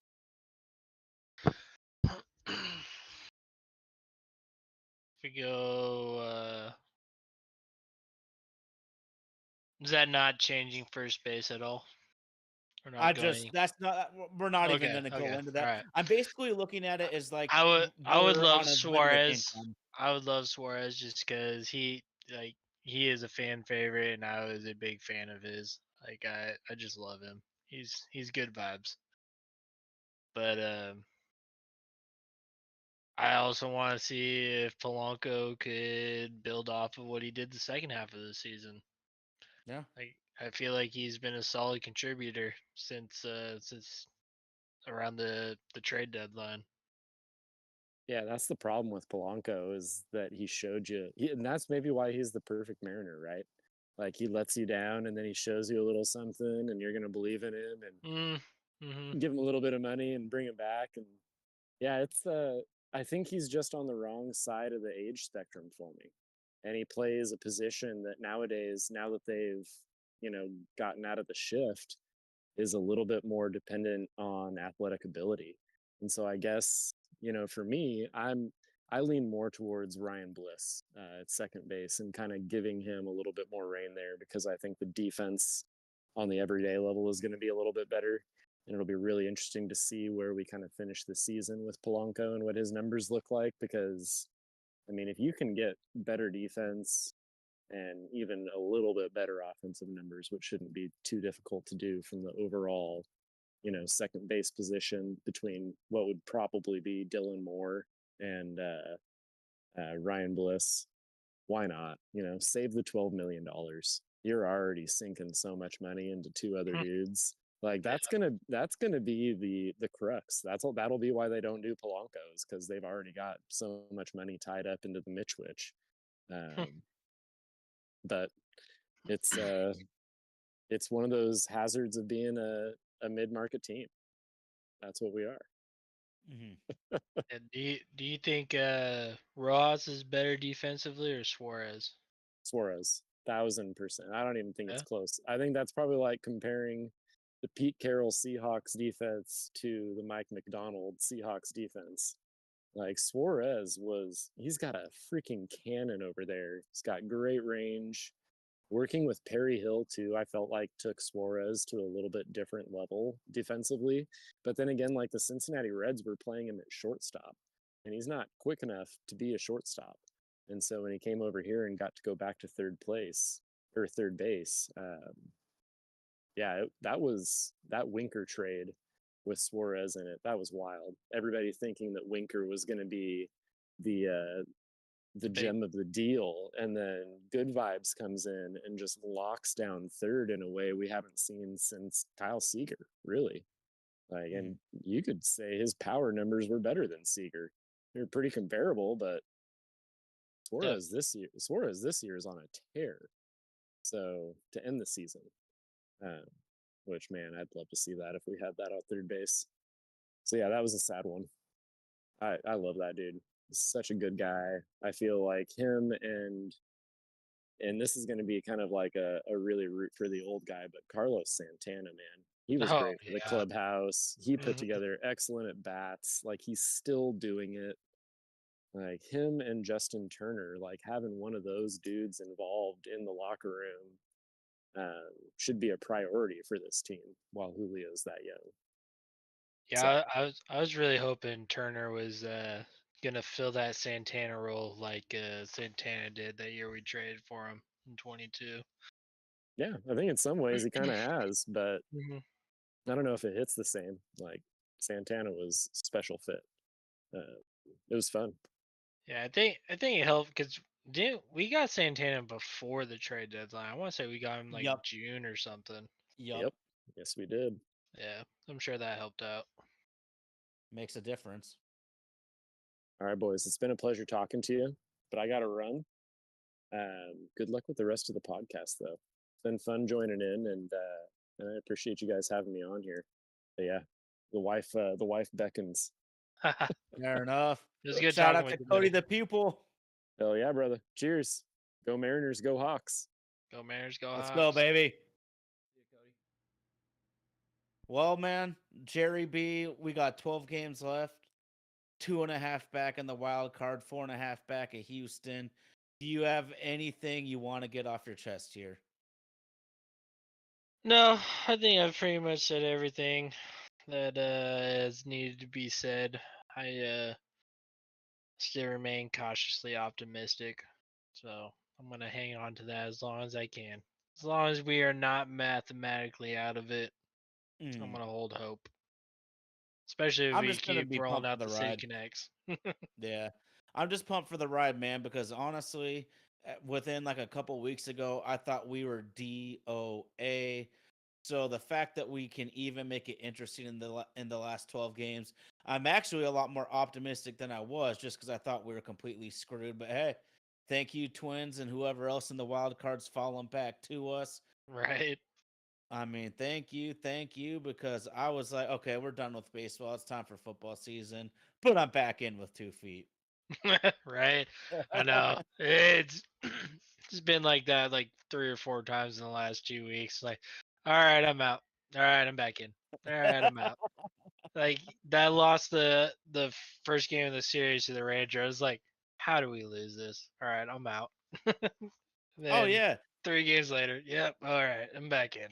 if we go, is that not changing first base at all? We're not going. That's not, we're not even Okay. going to Okay. go into All that. right. I'm basically looking at it as like I would we're love on a limited Suarez. income. I would love Suarez just because he is a fan favorite and I was a big fan of his. Like I just love him. He's good vibes. But I also want to see if Polanco could build off of what he did the second half of the season. Yeah. Like I feel like he's been a solid contributor since around the trade deadline. Yeah, that's the problem with Polanco is that he showed you, and that's maybe why he's the perfect Mariner, right? Like he lets you down and then he shows you a little something, and you're gonna believe in him Mm-hmm. and give him a little bit of money and bring him back. And yeah, it's I think he's just on the wrong side of the age spectrum for me, and he plays a position that nowadays, now that they've gotten out of the shift, is a little bit more dependent on athletic ability. And so I guess, for me, I lean more towards Ryan Bliss at second base and kind of giving him a little bit more reign there because I think the defense on the everyday level is going to be a little bit better. And it'll be really interesting to see where we kind of finish the season with Polanco and what his numbers look like. Because, I mean, if you can get better defense and even a little bit better offensive numbers, which shouldn't be too difficult to do from the overall, second base position between what would probably be Dylan Moore and Ryan Bliss. Why not? Save the $12 million. You're already sinking so much money into two other dudes. Like that's gonna be the crux. That'll be why they don't do Polanco's, because they've already got so much money tied up into the Mitchwich. But it's it's one of those hazards of being a mid-market team. That's what we are. Mhm. And do you think Ross is better defensively or Suarez? Suarez, 1000%. I don't even think it's Yeah. close. I think that's probably like comparing the Pete Carroll Seahawks defense to the Mike McDonald Seahawks defense. Like Suarez he's got a freaking cannon over there. He's got great range. Working with Perry Hill too, I felt like took Suarez to a little bit different level defensively. But then again, like the Cincinnati Reds were playing him at shortstop, and he's not quick enough to be a shortstop. And so when he came over here and got to go back to third base, that Winker trade with Suarez in it. That was wild. Everybody thinking that Winker was going to be the Big. gem of the deal, and then Good Vibes comes in and just locks down third in a way we haven't seen since Kyle Seager, really. Like, and you could say his power numbers were better than Seager. They're pretty comparable, but Suarez this year is on a tear. So to end the season, which man, I'd love to see that if we had that on third base. So yeah, that was a sad one. I love that dude. He's such a good guy. I feel like him and this is going to be kind of like a really root for the old guy, but Carlos Santana, man, he was Oh great for the yeah. clubhouse. He put Mhm. together excellent at bats. Like he's still doing it. Like him and Justin Turner, like having one of those dudes involved in the locker room should be a priority for this team while Julio's that young. Yeah, I was really hoping Turner was gonna fill that Santana role like Santana did that year we traded for him in 22. Yeah, I think in some ways he kind of has, but Mhm. I don't know if it hits the same. Like Santana was special fit. It was fun. Yeah, I think it helped because we got Santana before the trade deadline. I want to say we got him like Yup. June or something. Yup. Yes, we did. Yeah, I'm sure that helped out. Makes a difference. All right, boys. It's been a pleasure talking to you, but I got to run. Good luck with the rest of the podcast, though. It's been fun joining in, and I appreciate you guys having me on here. But yeah, the wife beckons. It Fair enough. was good Shout talking out with to you, Cody buddy. the pupil. Hell yeah, brother. Cheers. Go Mariners. Go Hawks. Go Mariners, go Let's Hawks. go, baby. Well, man, Jerry B, we got 12 games left. 2.5 back in the wild card, 4.5 back at Houston. Do you have anything you want to get off your chest here? No, I think I've pretty much said everything that has needed to be said. I still remain cautiously optimistic, so I'm gonna hang on to that as long as I can. As long as we are not mathematically out of it, I'm gonna hold hope. Especially if I'm we just gonna keep be rolling pumped for out the the City ride. Connects. Yeah. I'm just pumped for the ride, man, because honestly, within like a couple weeks ago, I thought we were DOA. So the fact that we can even make it interesting in the last 12 games, I'm actually a lot more optimistic than I was just because I thought we were completely screwed. But hey, thank you, Twins, and whoever else in the wild cards falling back to us. Right. I mean, thank you, because I was like, okay, we're done with baseball. It's time for football season, but I'm back in with 2 feet. Right. I know. It's it's been like that like 3 or 4 times in the last 2 weeks. Like, all right, I'm out. All right, I'm back in. All right, I'm out. Like that lost the first game of the series to the Rangers. I was like, how do we lose this? All right, I'm out. Oh Then yeah. 3 games later, yep, all right, I'm back in.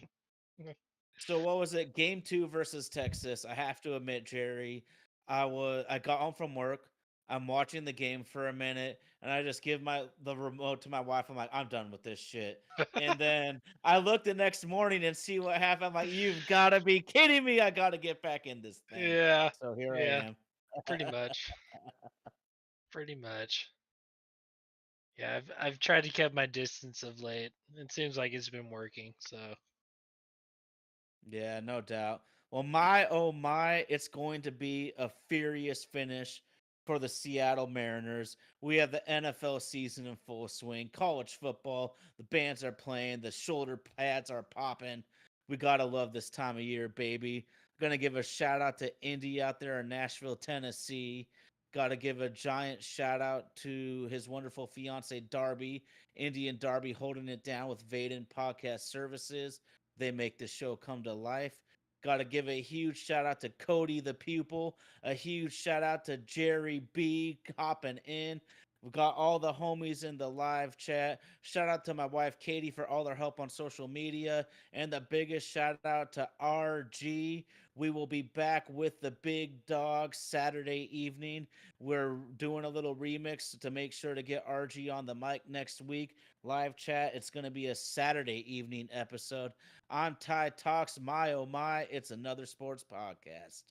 So what was it? Game 2 versus Texas. I have to admit, Jerry, I got home from work. I'm watching the game for a minute, and I just give the remote to my wife. I'm like, I'm done with this shit. And then I look the next morning and see what happened. I'm like, you've got to be kidding me! I got to get back in this thing. Yeah, So here I yeah, am. pretty much, pretty much. Yeah, I've tried to keep my distance of late. It seems like it's been working. So Yeah, no doubt. Well, my oh my, it's going to be a furious finish for the Seattle Mariners. We have the NFL season in full swing, college football, the bands are playing, the shoulder pads are popping. We got to love this time of year, baby. Going to give a shout out to Indy out there in Nashville, Tennessee. Got to give a giant shout out to his wonderful fiance, Darby, Indy and Darby holding it down with Vaden Podcast Services. They make the show come to life. Got to give a huge shout out to Cody the pupil. A huge shout out to Jerry B hopping in. We've got all the homies in the live chat. Shout out to my wife Katie for all their help on social media. And the biggest shout out to RG. We will be back with the big dog Saturday evening. We're doing a little remix to make sure to get RG on the mic next week. Live chat. It's going to be a Saturday evening episode on Tide Talks. My oh my, it's another sports podcast.